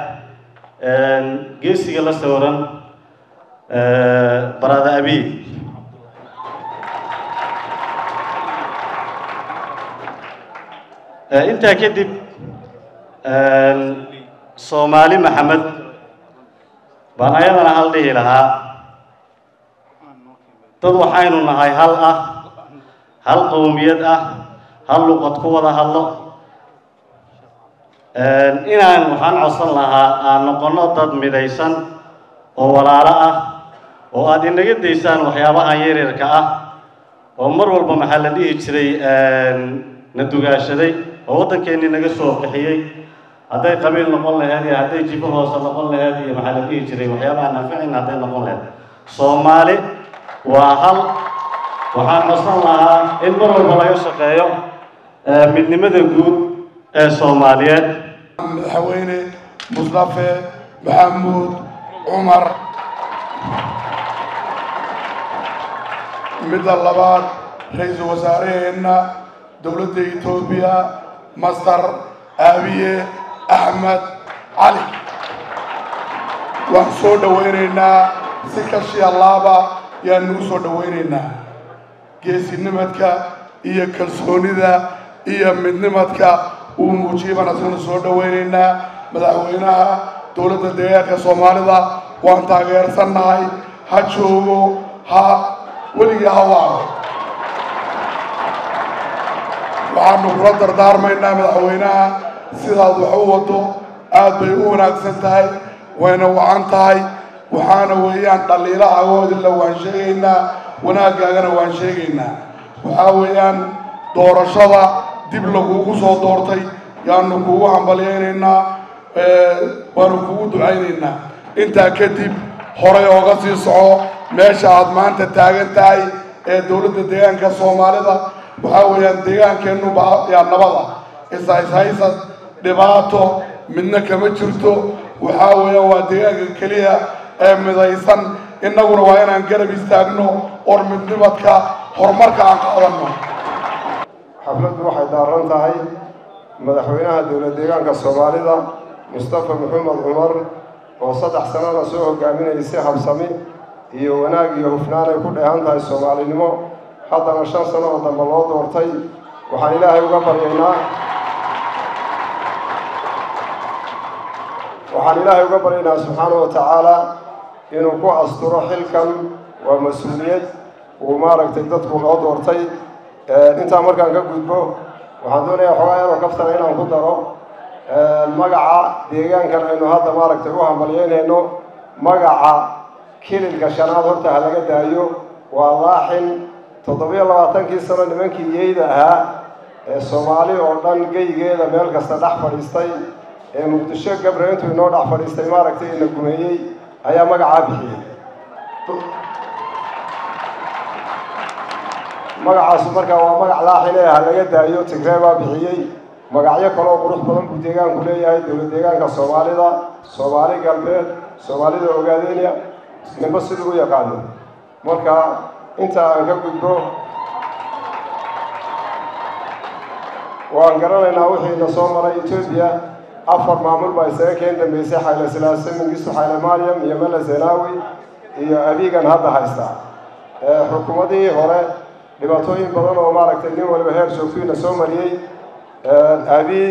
geesiga la sawiran barada abi intaa kadib Soomaali Maxamed baan ayadana hal dhihi lahaa dad waxaynu nahay hal ah hal qowmiyad ah hal luqad ku wada hadlo inaan waxaan codsan lahaa aan noqono dad midaysan oo walaalo ah oo aad inaga daysaan waxyaabaha yaryarka ah oo mar walba maxaa la dhihi jiray na dugaashaday oo waddankeennii naga soo qixiyey hadday qabiil noqon lahayd iyo hadday jibo hoose noqon lahayd iyo maxaa la dhihi jiray waxyaabaha naaficin hadday noqon lahayd Soomaali waa hal waxaan codsan lahaa in mar walba laga shaqeeyo midnimada guud ee Soomaaliyeed madaxweyne Mustafa Maxamed Cumar midda labaad ra'iisul wasaaraheena dowladda Itoobiya Masar Abiye Ahmed Ali waan soo dhaweynaynaa si kashi allaaba yaan nagu soo dhaweynaynaa geesinimadka iyo kalsoonida iyo midnimadka uu muujiyana soo dhaweynaynaa madaxweynaha dowladda deegaanka Soomaalida waan taageersannahay ha joogo ha weliga ha waaro waxaanu kula dardaarmaynaa madaxweynaha sidaad wax u wado aad bay u wanaagsan tahay wayna wacan tahay waxaana weeyaan dhaliilahaagoodila waan sheegaynaa wanaagaagana waan sheegaynaa waxaa weeyaan doorashada dib lagugu soo doortay yaanu kugu hambalyaynaynaa waanu kugu ducaynaynaa intaa kadib horay ooga sii soco meesha aad maanta taagan tahay ee dowladda deegaanka Soomaalida waxaa weeyaan deegaankeennu yaa nabada is-hayshaysad dhibaato midna kama jirto waxaa weeyaan waa deegaanka keliya ee midaysan innaguna waa inaan garab istaagno or midnimidka horumarka aan qaadanno xafladdu waxay daaran tahay madaxweynaha dowlad deegaanka soomaalida mustafa maxamed cumar oo 3 sanana soo hogaaminaysay habsami iyo wanaag iyo hufnaan ay ku dheehan tahay soomaalinimo haddana 5 sano oo dambe loo doortay waxaan ilaahay uga baryaynaa subxaanahu wa tacaala inuu ku asturo xilkan waa mas-uuliyad uu maaragtay dadku loo doortay intaa markaan ka gudbo waxaan doonayaa xogaa yaroo kaftana inaan ku daro magaca deegaankan aynu hadda maaragtay u hambalyeynayno magaca kililka shanaad horta ha laga daayo waa laaxin 27 sano nimankii yeyda ahaa ee Soomaali oo dhan geygeeda meel kasta dhex fadhiistay ee Muqdisho gabre intuu inoo dhex fadhiistay maaragtay in la gumeeyey ayaa magaca bixiyey magacaas marka waa magac laaxin ah laga daayo Tigray baa bixiyey magacyo kale oo qurux badan buu deegaanku leeyahay dowlad deegaanka Soomaalida Soomaali galbeed Soomaalida Ogaadeniya ninba sidoo u yaqaan marka inta aan ka gudbo waan garanaynaa wixii la soo maray Ethiopia 4 maamul baa isaga keen dambeysay Haile Selassie Mengistu Haile Mariam iyo Mele Zenawi iyo abigan hadda haysta xukuumadii hore dhibaatooyin badan oo maaragtay nin walba heer joogtayna soo mariyay abi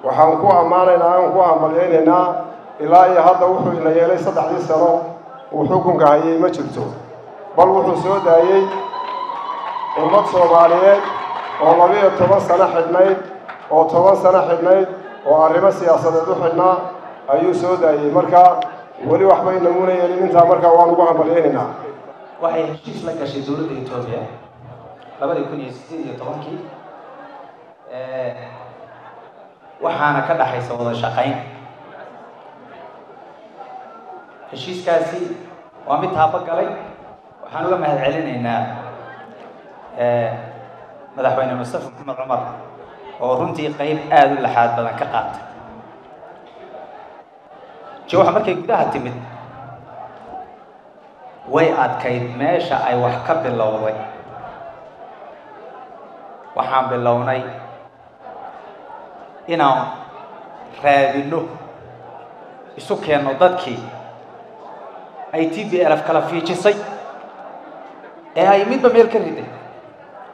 waxaan ku ammaanaynaa aan ku hambalyeynaa ilaa iyo hadda wuxuu ina yeelay 3 sano uu xukunka hayay ma jirto bal wuxuu soo daayay ummad Soomaaliyeed oo 12 sano xidhnayd oo 10 sano xidhnayd oo arrimo siyaasadeed u xidhnaa ayuu soo daayay marka weli waxba inamuuna yeelin intaa marka waan ugu hambalyeynaa waxay heshiis la gashay dowladda Itoobiya 2018 waxaana ka dhaxaysa wada shaqayn heshiiskaasi waa mid taaba galay waxaan uga mahad celinaynaa madaxweyne Mustafa Maxamed Cumar oo runtii qayb aad u laxaad badan ka qaatay jawxa markay gudaha timid way adkayd meesha ay wax ka bilowday waxaan bilownay inaan raadino isu keenno dadkii ay TPLF kala fiijisay ee ay midba meel ka riday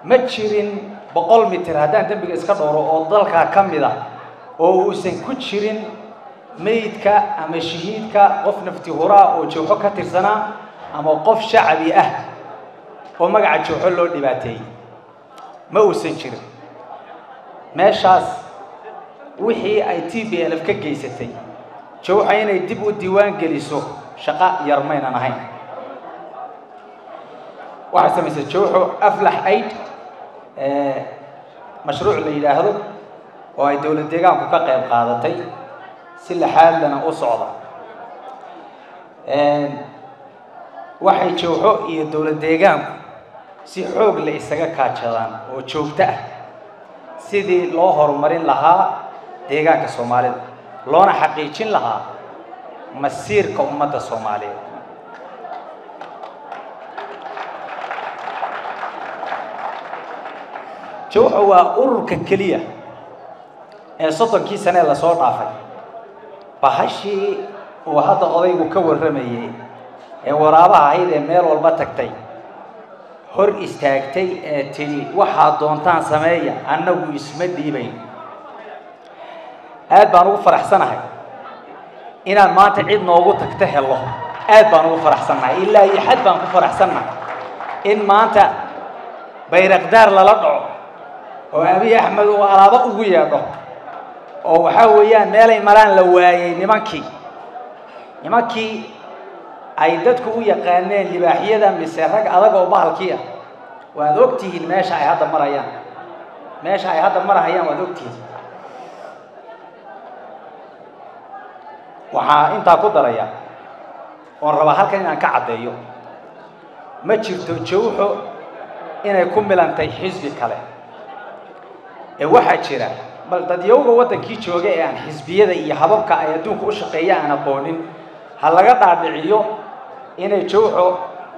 ma jirin 100 mitir haddaan dambiga iska dhowro oo dalka ka mid ah oo uusan ku jirin meydka ama shahiidka qof nafti huraa oo jooxo ka tirsanaa ama qof shacbi ah oo magaca jooxo loo dhibaateeyay ma uusan jirin meeshaas wixii ay TPLF ka geysatay jooxo inay dib u diiwaan geliso shaqo yar maynan ahayn waxa samaysay jooxo aflax aid mashruuc la yiraahdo oo ay dowlad deegaanku ka qayb qaadatay si la xaalana u socda waxay jooxo iyo dowlad deegaanku si xoog la isaga kaajadaan oo joogto ah sidii loo horumarin lahaa deegaanka Soomaalida loona xaqiijin lahaa masiirka ummadda Soomaaliyeed jooxo waa ururka kaliya ee 30 sano la soo dhaafay bahashii oo hadda odaygu ka waramayay ee waraabaha ahayd ee meel walba tagtay hor istaagtay ee tiri waxa doontaan sameeya annagu isma dhiibay aad baan ugu faraxsanahay inaan maanta cid noogu tagta helo aad baan ugu faraxsanahay ilaa iyo xad baan ku faraxsanahay in maanta bayraqdaar lala dhaco oo Abiy Ahmed oo alaaba ugu yeedho oo waxa weeyaan meelay maraan la waayay nimankii ay dadku u yaqaaneen libaaxyada mise rag adag oo bahalkii ah waad ogtihiin meesha ay hadda marayaan waad ogtihiin waxaa intaa ku daraya oon rabaa halkan inaan ka caddeeyo ma jirto jooxo inay ku milantay xisbi kale waxaa jira bal dadyowga waddankii jooga ee aan xisbiyada iyo hababka ay adduunka u shaqeeya aan aqoonin ha laga dhaadhiciyo inay jawxo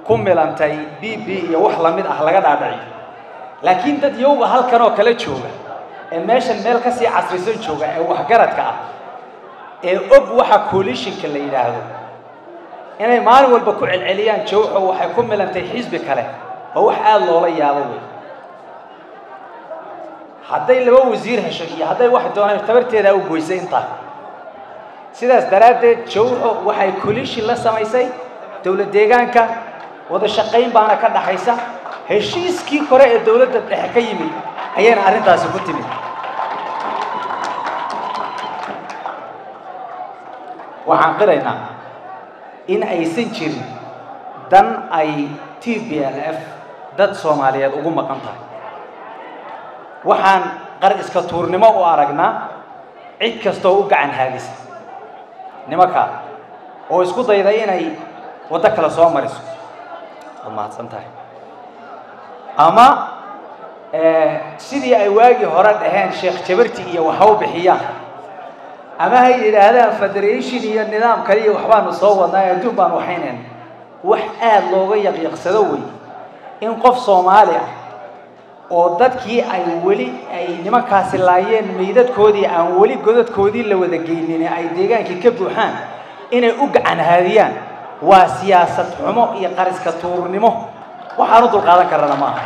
ku milantay bb iyo wax lamid ah laga dhaadhiciyo laakiin dadyowga halkan oo kala jooga ee meeshan meel ka sii casrisan jooga ee waxgaradka ah ee og waxa coalitionka la yidhaahdo inay maalin walba ku celceliyaan jawxo waxay ku milantay xisbi kale oo wax aad loola yaabo wey hadday laba wasiir hesho iyo hadday wax doonaan tabarteeda u goysay intaa sidaas daraaddeed jawxo waxay coalition la samaysay dowlad deegaanka wada shaqayn baana ka dhaxaysa heshiiskii kore ee dowladda dhexe ka yimid ayayna arrintaasi ku timid waxaan qiraynaa in aysan jirin dan ay TPLF dad Soomaaliyeed ugu maqan tahay waxaan qar iska tuurnimo u aragnaa cid kasta oo u gacan haadisa nimanka oo isku dayda inay waddo kala soo mariso mahadsan tahay ama sidii ay waagii hore dhaheen Sheekh Jabarti iyo waxa uu bixiyaan ama hay yiraahdaan federation iyo nidaam kale iyo waxbaanu soo wadnaa adduun baan waxayneen wax aad looga yaqyaqsado way in qof Soomaali ah oo dadkii ay weli ay nimankaasi laayeen meydadkoodii aan weli godadkoodii la wada geeynin ay deegaankii ka buuxaan inay u gacan haadiyaan waa siyaasad xumo iyo qariska tuurnimo waxaan u dulqaadan karana maaha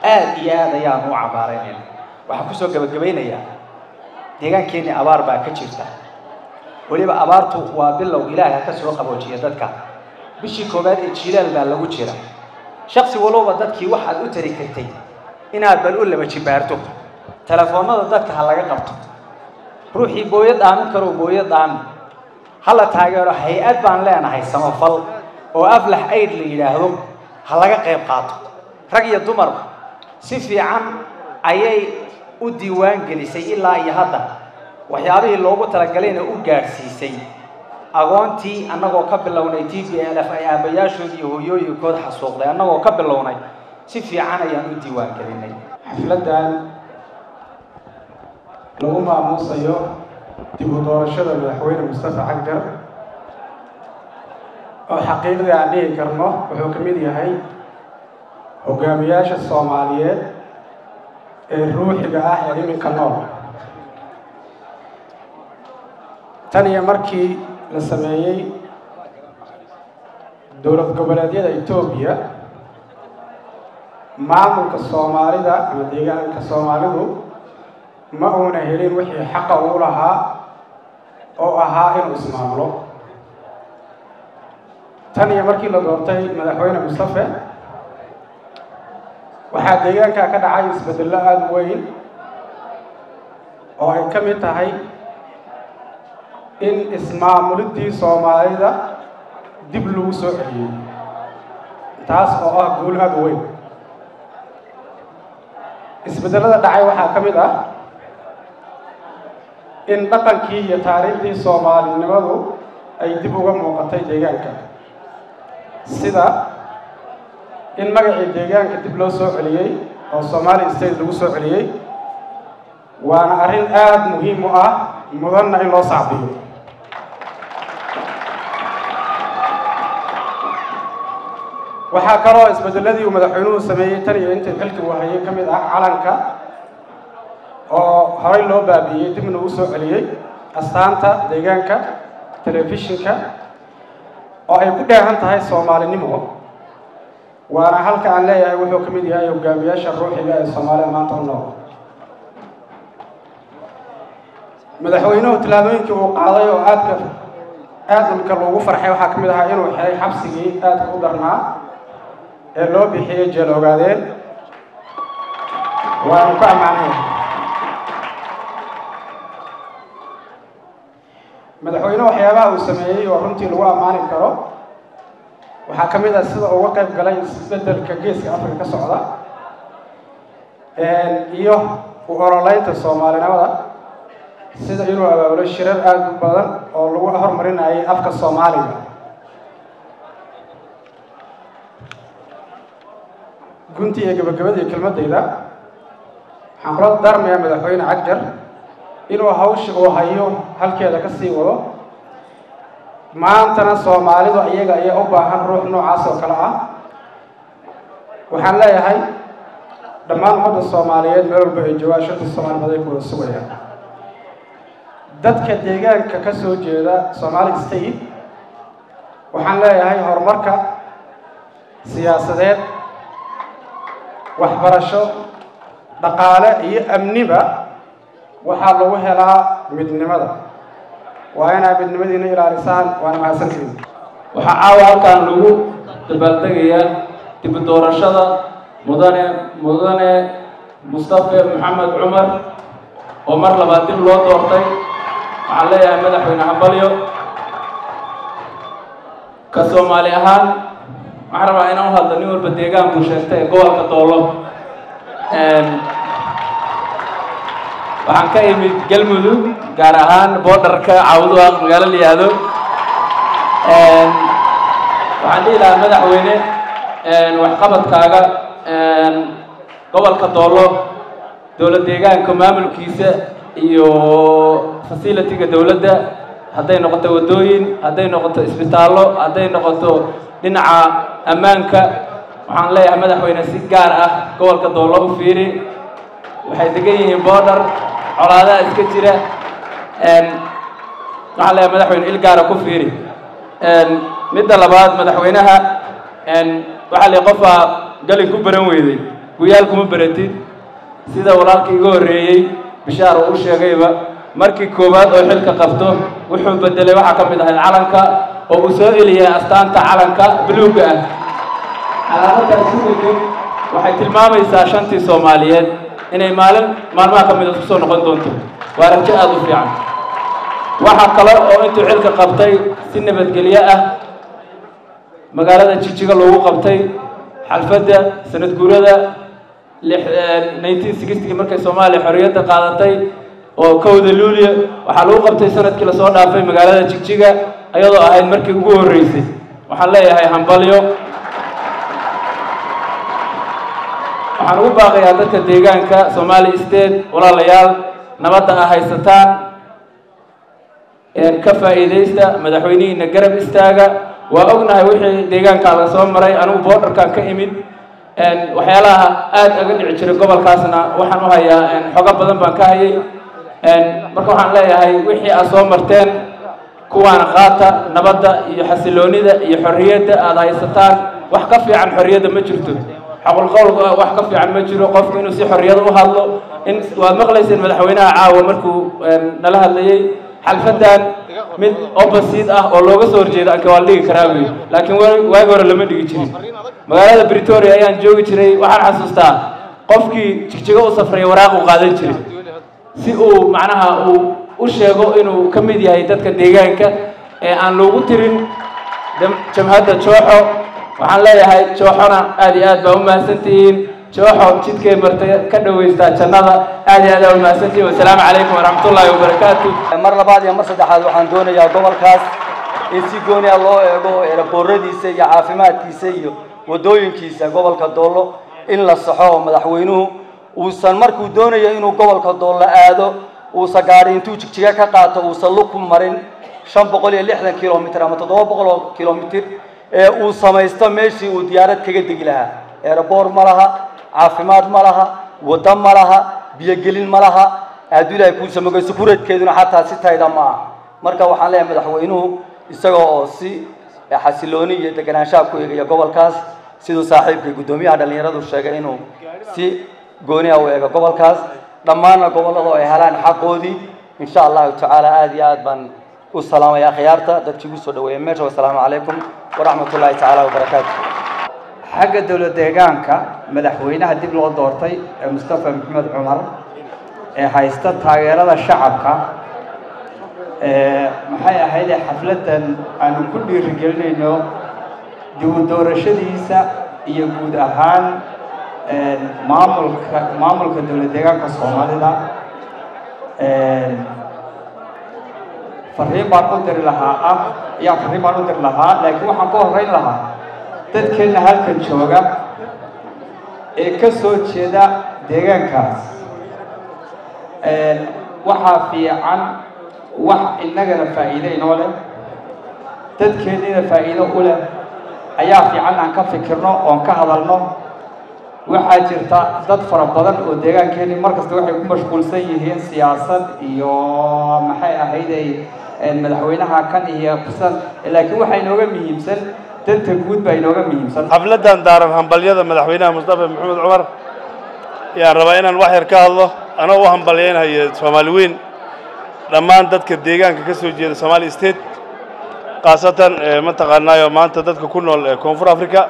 aad iyo aad ayaan u cabaaraynayna waxaan kusoo gabagabaynayaa deegaankeenni abaar baa ka jirta weliba abaartu waa bilow ilaahay ka soo qaboojiya dadka bishii koobaad ee jiilaal baa lagu jira shakhsi walba dadkii waxaad u tari kartay inaad bal u laba jibaarto telefoonada dadka ha laga qabto ruuxii booyad dhaamin karo booyad dhaamin hala taageero hay-ad baan leenahay samafal oo aflax aid la yidhaahdo ha laga qayb qaato rag iyo dumar si fiican ayay u diiwaan gelisay ilaa iyo hadda waxyaabihii loogu talagalayna u gaadhsiisay agoontii annagoo ka bilownay TPLF ay aabayaashoodii iyo hooyooyinkood xasuuqday annagoo ka bilownay si fiican ayaan u diiwaan gelinay xafladan lagu maamuusayo dib u doorashada madaxweyne Mustafa Cagjar oo xaqiiqdii aan dhihi karno wuxuu ka mid yahay hogaamiyaasha Soomaaliyeed ee ruuxiga ah ee iminka nool tan iyo markii la sameeyay dowlad goboleedyada Itoobiya maamulka Soomaalida ama deegaanka Soomaalidu ma uuna helin wixii xaq u lahaa oo ahaa inuu ismaamulo tan iyo markii la doortay madaxweyne Mustafa waxaa deegaanka ka dhacay isbeddello aad u weyn oo ay ka mid tahay in ismaamulidii Soomaalida dib lagu soo celiyay taas oo ah guul aad u weyn isbeddellada dhacay waxaa ka mid ah in dhaqankii iyo taariikhdii Soomaalinimadu ay dib uga muuqatay deegaanka sida in magacii deegaanka dib loo soo celiyay oo Somali State lagu soo celiyay waana arrin aad muhiim u ah mudanna in loo sacbiyo waxaa kaloo isbeddeladii uu madaxweynuhu sameeyey tan iyo intii xilka uu hayay ka mid ah calanka oo horey loo baabi'iyey dibna u soo celiyey astaanta deegaanka telefishinka oo ay ku dheehan tahay Soomaalinimo waana halka aan leeyahay wuxuu ka mid yahay hogaamiyaasha ruuxiga ee Soomaaliya maanta u nool madaxweynuhu tallaabooyinkii uu qaaday oo aadka loogu farxay waxaa ka mid ahaa inuu xiray xabsigii aadka u darnaa ee loo bixiyey jeel ogaadeen waanu ku ammaanay madaxweynuhu waxyaabaha uu sameeyey oo runtii lagu ammaani karo waxaa ka mid ah sida uga qayb galay isbeddelka geeska Afrika ka socda iyo u ololeynta Soomaalinimada sida inuu abaabulo shirar aad u badan oo lagu horumarinayay afka Soomaaliga gunti iyo gabagabadii kelmadayda waxaan kula darmayaa madaxweyne cagjar inuu hawsha uu hayo halkeeda ka sii wado maantana soomaalidu iyaga ayaa u baahan ruux noocaas oo kale ah waxaan leeyahay dhammaan ummadda soomaaliyeed meel walba ay joogaan shanta soomaaliyeed ay ku wada sugayaan dadka deegaanka ka soo jeeda Somali State waxaan leeyahay horumarka siyaasadeed waxbarasho dhaqaale iyo amniba waxaa lagu helaa midnimada waa inaad midnimadiina ilaalisaan waana mahadsantihiin waxaa caawa halkan lagu dabaaldegayaa dib u doorashada mudane Mustafa Maxamed Cumar oo mar labaad dib loo doortay waxaan leeyahay madaxweyne hambalyo ka Soomaali ahaan waxaan rabaa inaan u hadlo nin walba deegaanku sheegtay gobolka Doolo waxaan ka imid Galmudug gaar ahaan borderka Cawdwaaq magaalo Liyaado waxaan dhihi lahaa madaxweyne waxqabadkaaga gobolka Doolo dowlad deegaanka maamulkiisa iyo facility-ga dowladda hadday noqoto wadooyin hadday noqoto isbitaallo hadday noqoto dhinaca ammaanka waxaan leeyahay madaxweyne si gaar ah gobolka Doolo u fiiri waxay degan yihiin border colaadaha iska jira waxaan leeyahay madaxweyne il gaara ku fiiri midda labaad madaxweynaha waxaa leeyahay qofaa galin ku baran weyday guyaal kuma baratid sida walaalkii iga horreeyey bishaar uu u sheegayba markii koowaad oo xilka qabto wuxuu bedelay waxaa ka mid ahayd calanka oo uu soo eliyay astaanta calanka buluugga ah calaamadaas sidoo waxay tilmaamaysaa shantii Soomaaliyeed inay maalmaha ka mid ah soo noqon doonto waa rajo aad u fiican waxa kale oo intuu xilka qabtay si nabadgelyo ah magaalada Jijjiga loogu qabtay xalfadda sanad guurada 1960 markay Soomaaliya xorriyadda qaadatay oo kowda Luulyo waxaa lagu qabtay sanadkii la soo dhaafay magaalada Jijjiga ayadoo ahayd markii ugu horeysay waxaan leeyahay hambalyo waxaan ugu baaqayaa dadka deegaanka Somali State walaalayaal nabadda ah haysataan ka faa'iideysta madaxweynihiina garab istaaga waa ognahay wixii deegaanka laga soo maray anigu borderkan ka imid waxyaalaha aad aga dhici jiray gobolkaasna waxaan u hayaa xogo badan baan ka hayay marka waxaan leeyahay wixii aad soo marteen kuwaana qaata nabadda iyo xasiloonida iyo xorriyadda aad haysataan wax ka fiican xorriyadda ma jirto xaqul qowlka wax ka fiican ma jiro qofku inuu si xorriyad u hadlo in waad maqlayseen madaxweynaha caawa markuu nala hadlayay xalfadan mid opposite ah oo looga soo horjeedo anka waa la dhigi karaa wey laakiin waagi hore lama dhigi jirin magaalada Pretoria ayaan joogi jiray waxaan xasuustaa qofkii Jigjiga u safray waraaq u qaadan jiray si uu macnaha uu u sheego inuu ka mid yahay dadka deegaanka ee aan loogu tirin jamhadda Jooxo waxaan leeyahay Jooxona aad iyo aad baa u mahadsantihiin Jooxo jidkay martay ka dhaweystaa jannada aad iyo aad u mahadsantihiin wassalaamu calaykum waraxmatullaahi wabarakaatuh mar labaad iyo mar saddexaad waxaan doonayaa gobolkaas in si gooni ah loo eego erabooradiisa iyo caafimaadkiisa iyo wadooyinkiisa gobolka Doolo in la saxo madaxweynuhu uusan markuu doonayo inuu gobolka Doolo aado uusan gaari intuu Jigjiga ka qaato uusan luku marin 560 kilomitir ama 700 kilomitir ee uu samaysto meeshii uu diyaarad kaga degi lahaa eraboor ma laha caafimaad ma laha wada ma laha biyo gelin ma laha aadulay ku sameeyay sukuradkeeduna xataa si tayda ma marka waxaan leeyahay madaxweynuhu isaga oo si xasilooni iyo deganaanshaha ku eegaya gobolkaas sidoo saaxiibkii gudoomiyaha dhalinyaradu sheegay inuu si gooni ah u eego gobolkaas dhammaan gobolada ay helaan xaqoodii insha Allah ta'ala aad iyo aad baan u salaamaya khiyaarta dadkii ugu soo dhaweeyay meesha wassalaamu calaykum waraxmatullaahi ta'ala wabarakaatuh xagga dowlad deegaanka madaxweynaha dib loo doortay ee Mustafa Maxamed Cumar ee haysta taageerada shacabka maxay ahayd xafladan aanu ku dhiirigelinayno dib u doorashadiisa iyo guud ahaan maamulka dowlad deegaanka Soomaalida fariin baan u diri lahaa laakiin waxaan ku horeyn lahaa dadkeena halkan jooga ee ka soo jeeda deegaankaas waxaa fiican wax innagana faa'iido inoo leh dadkeennina faa'iido u leh ayaa fiican aan ka fikirno oon ka hadalno waxaa jirta dad fara badan oo deegaankeenni markasta waxay ku mashquulsan yihiin siyaasad iyo maxay ahayday madaxweynaha kan iyo kusan laakiin waxaa inooga muhiimsan danta guud baa inooga muhiimsan xafladan daaran hambalyada madaxweynaha mustafa maxamed cumar ayaan rabaa inaan wax yar ka hadlo anoo u hambalyaynayo soomaali weyn dhammaan dadka deegaanka ka soo jeeda Somali State khaasatan mataqaanaayo maanta dadka ku nool Koonfur Afrika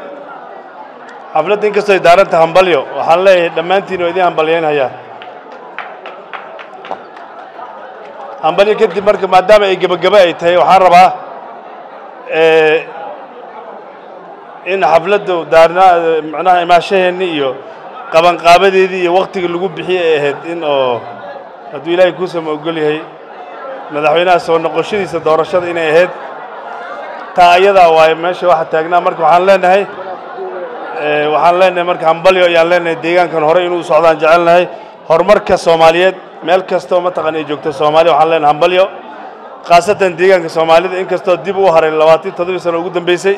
xafladda inkastoo ay daaranta hambalyo waxaan leeyahay dhammaantiin oo idin hambalyaynayaa hambalyo kadib marka maadaama ay gabagaba ay tahay waxaan rabaa in xafladdu daarnaa macnaha imaashaheenni iyo qabanqaabadeedii iyo waqtiga lagu bixiyay ay ahayd in oo hadduu ilaahay kuusama ogol yahay madaxweynaha soo noqoshadiisa doorashada inay ahayd taa ayadaa waaye meesha waxa taagnaa marka waxaan leenahay marka hambalyo ayaan leenahay deegaankan hore inuu socdaan jecelnahay horumarka Soomaaliyeed meel kasta oo mataqaan ay joogto Soomaaliya waxaan leenahay hambalyo khaasatan deegaanka Soomaalida inkastoo dib u haray 27 sano ugu dambeysay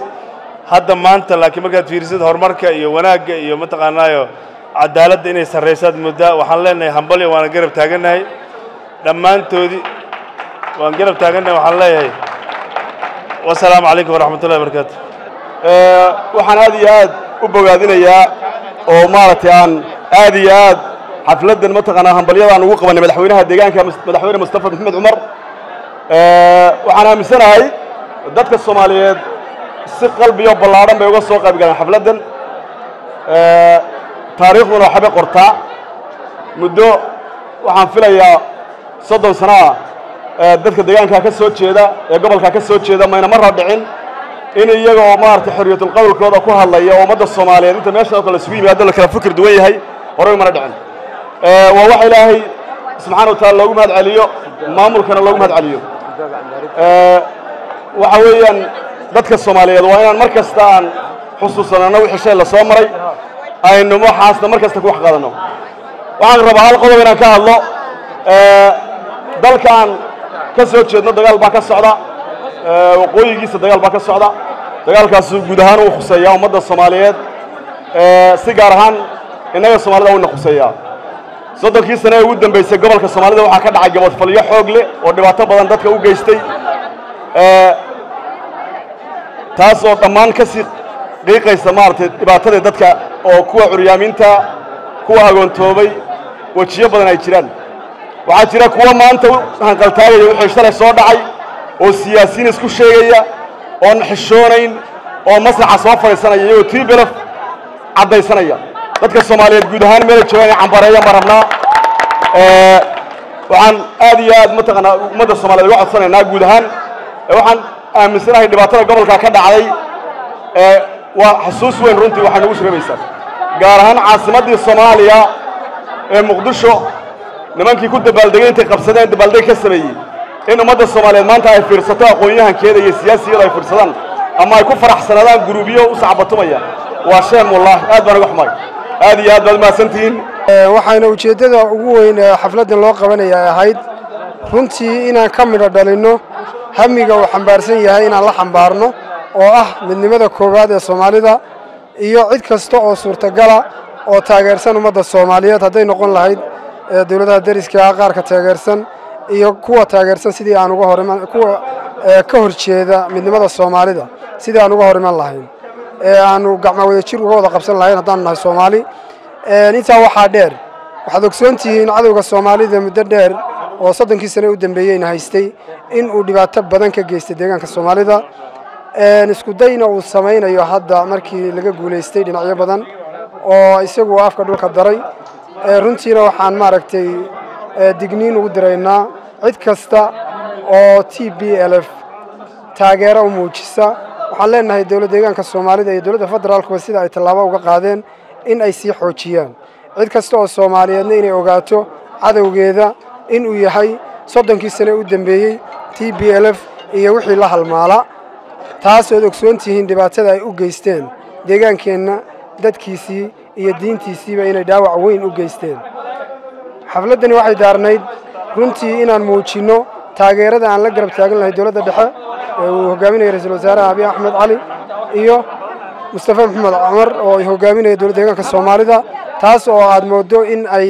hadda maanta laakiin markaad fiirisid horumarka iyo wanaagga iyo mataqaanaayo cadaaladda inay sarreysad muddo waxaan leenahay hambalyo waana garab taaganahay dhammaantoodii waan garab taaganahay waxaan leeyahay wassalaamu calaykum waraxmatullahi wabarakaatu waxaan aad iyo aad u bogaadinayaa oo maaragtay aan aad iyo aad xafladan mataqaanaa hambalyadaan ugu qabanay madaxweynaha deegaanka madaxweyne mustafa maxamed cumar waxaan aaminsanahay dadka Soomaaliyeed si qalbiyo ballaaran bay uga soo qayb galeen xafladan taariikhduna waxba qortaa muddo waxaan filayaa 30 sano dadka deegaanka ka soo jeeda ee gobolka ka soo jeeda mayna mar dhicin in iyaga oo maartay xorriyatul qowlkooda ku hadlaya ummadda Soomaaliyeed inta meesha kala isugu yimaado la kala fikir duwan yahay hore mana dhicin waa wax Ilaahay subxaanahu wa ta'ala loogu mahad celiyo maamulkana loogu mahad celiyo waxa weeyaan dadka Soomaaliyeed waa inaan mar kasta aan xusuusanaano wixii shay la soo maray aynu waxaasna mar kasta ku wax qaadano waxaan rabaa hal qodob inaan ka hadlo dalkan ka soo jeedno dagaal baa ka socda waqooyigiisa dagaal baa ka socda dagaalkaas guud ahaan uu khuseeyaa ummadda Soomaaliyeed si gaar ahaan innaga Soomaalida uu khuseeyaa 30 sano ugu dambeysay gobolka Soomaalida waxaa ka dhacay gabadhfalyo xoog leh oo dhibaato badan dadka u geystay taas oo dhammaan ka sii qiiqaysa maartay dhibaatada dadka oo kuwa curyaaminta kuwa agoontoobay wajiyo badan ay jiraan waxaa jira kuwa maanta hanqaltaagaya wixii shalay soo dhacay oo siyaasiyiin isku sheegaya oo xishoonayn oo masraxa soo fadhiisanaya iyagoo tiibelaf caddaysanaya dadka Soomaaliyeed guud ahaan meel joogaan cambareeya marabnaa waxaan aad iyo aad mataqaanaa ummadda Soomaaliyeed uga codsanaynaa guud ahaan waxaan aaminsanahay dhibaatada gobolka ka dhacday waa xasuus weyn runtii waxaan ugu shirabaysaa gaar ahaan caasimadii Soomaaliya ee Muqdisho nimankii ku dabaaldegay intay qabsadeen dabaaldeg ka sameeyay in ummadda Soomaaliyeed maanta ay fiirsato aqoon-yahankeeda iyo siyaasiyiinta ay fiirsadaan ama ay ku faraxsanaadaan guruubiyo u sacbatumaya waa shay wallahi aad baan uga xumaay aad iyo aad baad maasantiin waxayna ujeedada ugu weyn ee xafladan loo qabanayaa ahayd runtii inaan ka midho dhalino hamiga uu xambaarsan yahay inaan la xambaarno oo ah midnimada koowaad ee Soomaalida iyo cid kasta oo suurtagala oo taageersan ummadda Soomaaliyeed hadday noqon lahayd dawladaha dariska qaarka taageersan iyo kuwa taageersan sidii aan uga horiman kuwa ka horjeeda midnimada Soomaalida sidii aan uga horiman lahayn aanu gacmo wada jir uga wada qabsan lahayn haddaan nahay Soomaali intaa waxaa dheer waxaad ogsoontihiin cadawga Soomaalida muddo dheer oo 30 sano u dambeeyayna haystay in uu dhibaato badan ka geystay deegaanka Soomaalida isku dayna uu sameeynayo hadda markii laga guuleystay dhinacyo badan oo isagu afka dhulka daray runtiina waxaan maaragtay digniin ugu diraynaa cid kasta oo TPLF taageero u muujisa waxaan leenahay dawladda deegaanka Soomaalida iyo dawladda federaalka sida ay tallaabo uga qaadeen in ay sii xoojiyaan cid kasta oo Soomaaliyeedna inay ogaato cadawgeeda in uu yahay 30 sano u dambeeyay TPLF iyo wixii la halmaala taas oo ogsoontihiin dhibaatada ay u geysteen deegaankeena dadkiisii iyo diintiisiiba inay dhaawac weyn u geysteen xafladdani waxay daarnayd runtii inaan muujinno taageerada aan la garab taagan lahay dowladda dhexe ee uu hogaaminayo ra-iisul wasaaraha abiy axmed cali iyo mustafa maxamed cumar oo hogaaminaya dowladda deegaanka soomaalida taas oo aad moodo in ay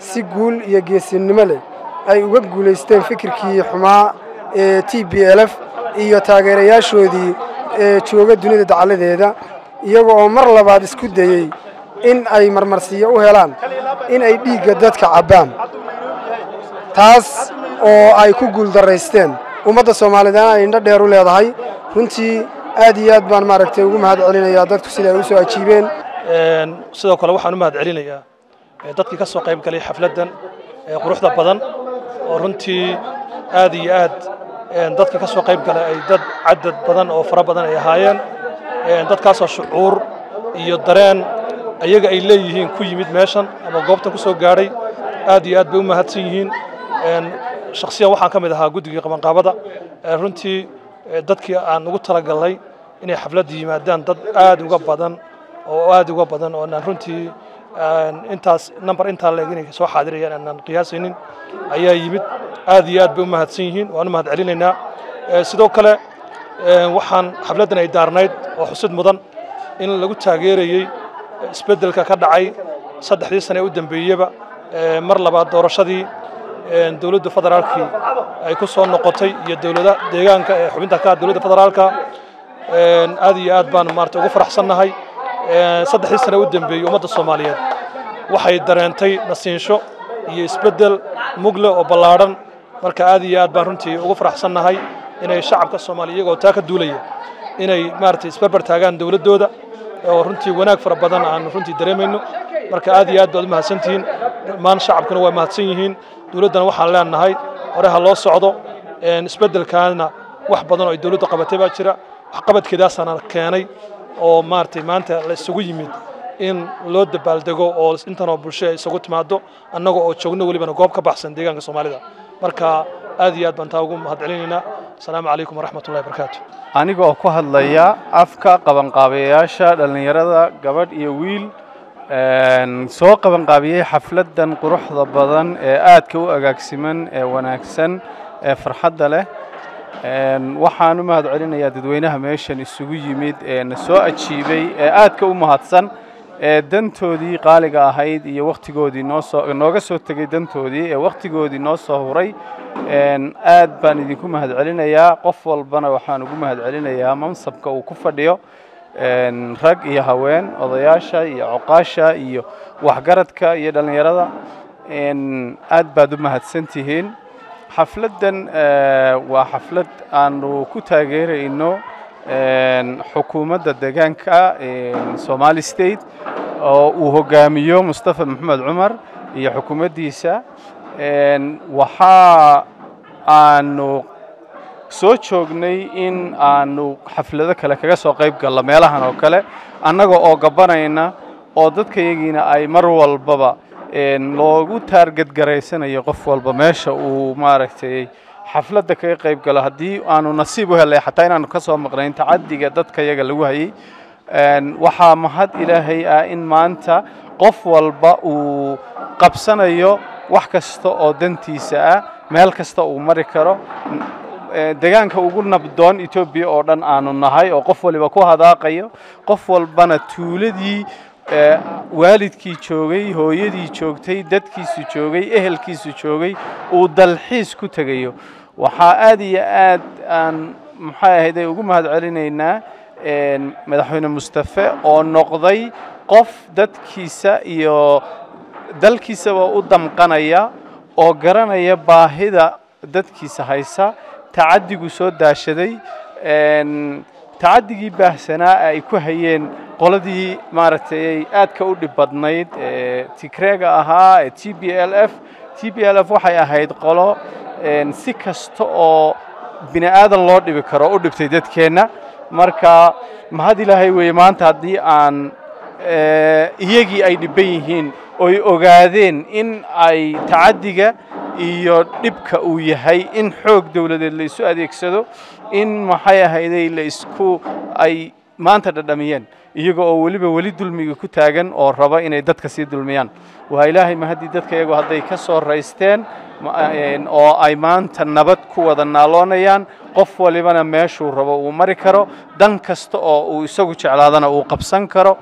si guul iyo geesinimo leh ay uga guulaysteen fikirkii xumaa ee TPLF iyo taageerayaashoodii ee jooga dunida dacaladeeda iyaga oo mar labaad isku dayay in ay marmarsiyo u helaan in ay dhiigga dadka cabbaan taas oo ay ku guuldaraysteen ummadda Soomaaliyeed ay indho dheer u leedahay runtii aad iyo aad baan maaragtay ugu mahad celinayaa dadku sida ay u soo ajiibeen sidoo kale waxaan u mahad celinayaa dadkii ka soo qayb galay xafladdan quruxda badan oo runtii aad iyo aad dadkii ka soo qayb galay ay dad cadad badan oo fara badan ay ahaayeen dadkaasoo shucuur iyo dareen ayaga ay leeyihiin ku yimid meeshan ama goobtan ku soo gaadhay aad iyo aad bay u mahadsan yihiin shakhsiyan waxaan ka mid ahaa guddigii qabanqaabada runtii dadkii aan ugu talagalnay inay xafladda yimaadaan dad aad uga badan oo aan runtii intaas number intaa leeg inay soo xaadirayaan aanan qiyaasaynin ayaa yimid aad iyo aad bay u mahadsan yihiin waan u mahad celinaynaa sidoo kale waxaan xafladdan ay daarnayd oo xusid mudan in lagu taageerayey isbeddelka ka dhacay 3 sano ee u dambeeyeyba mar labaad doorashadii dowladda federaalkii ay ku soo noqotay iyo dowladda deegaanka ee xubinta ka dowladda federaalka aad iyo aad baan maartay ugu faraxsannahay 3 sano u dambeeyay ummadda Soomaaliyeed waxay dareentay nasiinsho iyo isbeddel mugle oo ballaaran marka aad iyo aad baan runtii ugu faraxsannahay inay shacabka Soomaaliyeed iyagoo taa ka duulaya inay maartay isbarbar taagaan dowladooda oo runtii wanaag fara badan aan runtii dareemayno marka aad iyo aad baad u mahadsantihiin dhammaan shacabkuna waa mahadsan yihiin dowladdana waxaan leenahay hore ha loo socdo isbeddelkaana wax badan oo ay dowladdu qabatay baa jira waxqabadkeedaasana keenay oo maartay maanta la isugu yimid in loo dabaaldego oo intanoo bulsho ay isugu timaado annaga oo joogno welibana goob ka baxsan deegaanka Soomaalida marka aad iyo aad baan taa ugu mahad celinaynaa assalaamu calaykum waraxmatullahi wabarakaatu aniga oo ku hadlaya afka qabanqaabeyaasha dhalinyarada gabadh iyo wiil soo qabanqaabiyey xafladdan quruxda badan ee aadka u agaagsiman ee wanaagsan ee farxadda leh waxaan u mahad celinayaa dadweynaha meeshan isugu yimid ee na soo ajiibay ee aadka u mahadsan ee dantoodii qaaliga ahayd iyo waqtigoodii nooga soo tegay dantoodii ee waqtigoodii noo soo huray aad baan idinku mahad celinayaa qof walbana waxaan ugu mahad celinayaa mansabka uu ku fadhiyo rag iyo haween odayaasha iyo cuqaasha iyo waxgaradka iyo dhalinyarada aad baad u mahadsantihiin xafladdan waa xaflad aanu ku taageerayno xukuumadda deegaanka Somali State oo uu hogaamiyo Mustafa Maxamed Cumar iyo xukuumaddiisa waxa aanu soo joognay in aanu xaflado kale kaga soo qayb galno meelahan oo kale annaga oo gabanayna oo dadkayagiina ay mar walbaba loogu taarget garaysanayo qof walba meesha uu maaragtay xafladda kaga qayb galo haddii aanu nasiib u helay xataa inaanu ka soo maqnayn tacadiga dadka yaga lagu hayay waxaa mahad ilaahay ah in maanta qof walba uu qabsanayo wax kasta oo dantiisa ah meel kasta uu mari karo deegaanka ugu nabdoon Itoobiya oo dhan aanu nahay oo qof waliba ku hadaaqayo qof walbana tuuladii waalidkii joogay hooyadii joogtay dadkiisu joogay ehelkiisu joogay uu dalxiis ku tagayo waxaa aad iyo aad aan maxay ahayd ugu mahad celinaynaa madaxweyne Mustafa oo noqday qof dadkiisa iyo dalkiisaba u damqanaya oo garanaya baahida dadkiisa haysa تعدي سود داشدي تعدي بحسنا يكون هين قلدي مارتي آد كودي بدنيد تكرجة أها TPLF وحيا هيد قلا سكست أو بني آدم الله بكرة أو بتجدد كنا مركا ما هذه له ويمان تعدي عن يجي أي نبيهين أو يقعدين إن أي تعدي iyo dhibka uu yahay in xoog dawladeed la isu adeegsado in maxay ahayd la isku ay maanta dhadhamiyeen iyaga oo weli dulmiga ku taagan oo raba inay dadka sii dulmiyaan waa ilaahay ma haddii dadka iyagu hadday ka soo raysteen oo ay maanta nabad ku wada naaloonayaan qof walibana meeshuu rabo uu mari karo dan kasta oo uu isagu jeclaadana uu qabsan karo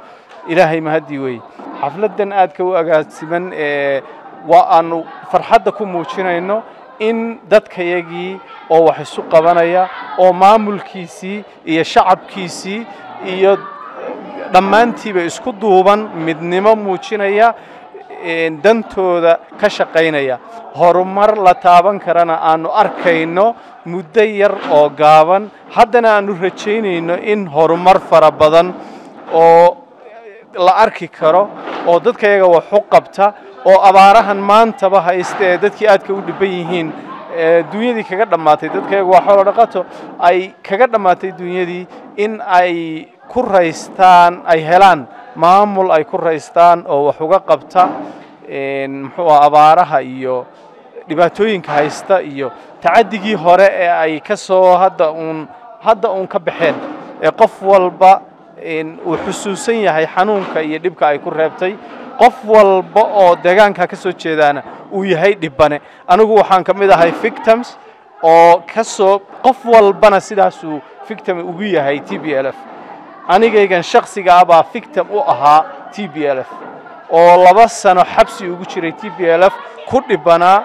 ilaahay ma haddii weeye xafladan aadka u agaasiman waa aanu farxadda ku muujinayno in dadkayagii oo wax isu qabanaya oo maamulkiisii iyo shacabkiisii iyo dhammaantiiba isku duuban midnimo muujinaya dantooda ka shaqaynaya horumar la taaban karana aanu arkayno muddo yar oo gaaban haddana aanu rajaynayno in horumar fara badan oo la arki karo oo dadkayaga wax u qabta oo abaarahan maantaba haysta ee dadkii aadka u dhiban yihiin dunyadii kaga dhammaatay dadkayaga waa xoolo dhaqato ay kaga dhammaatay dunyadii in ay ku raystaan ay helaan maamul ay ku raystaan oo wax uga qabta muxuu abaaraha iyo dhibaatooyinka haysta iyo tacadigii hore ee ay ka soo hadda uun ka baxeen ee qof walba uu xusuusan yahay xanuunka iyo dhibka ay ku reebtay qof walba oo deegaanka ka soo jeedaana uu yahay dhibane anigu waxaan ka mid ahay victims oo qof walbana sidaasuu victim ugu yahay TPLF anigaygan shakhsiga ah baa victim u ahaa TPLF oo 2 sano xabsi ugu jiray TPLF ku dhibanaa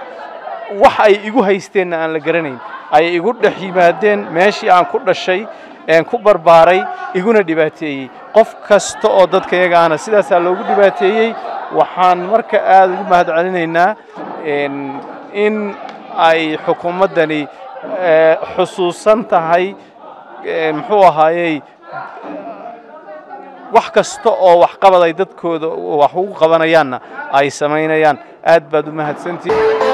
wax ay igu haysteen aan la garanayn ay igu dhex yimaadeen meeshii aan ku dhashay ku barbaaray iguna dhibaateeyay qof kasta oo dadkayaga ahna sidaas loogu dhibaateeyay waxaan marka aad ugu mahadcelinaynaa in ay xukuumaddani xusuusan tahay muxuu ahaayey wax kasta oo wax qabad ay dadkooda wax ugu qabanayaanna ay samaynayaan aad baad u mahadsantihiin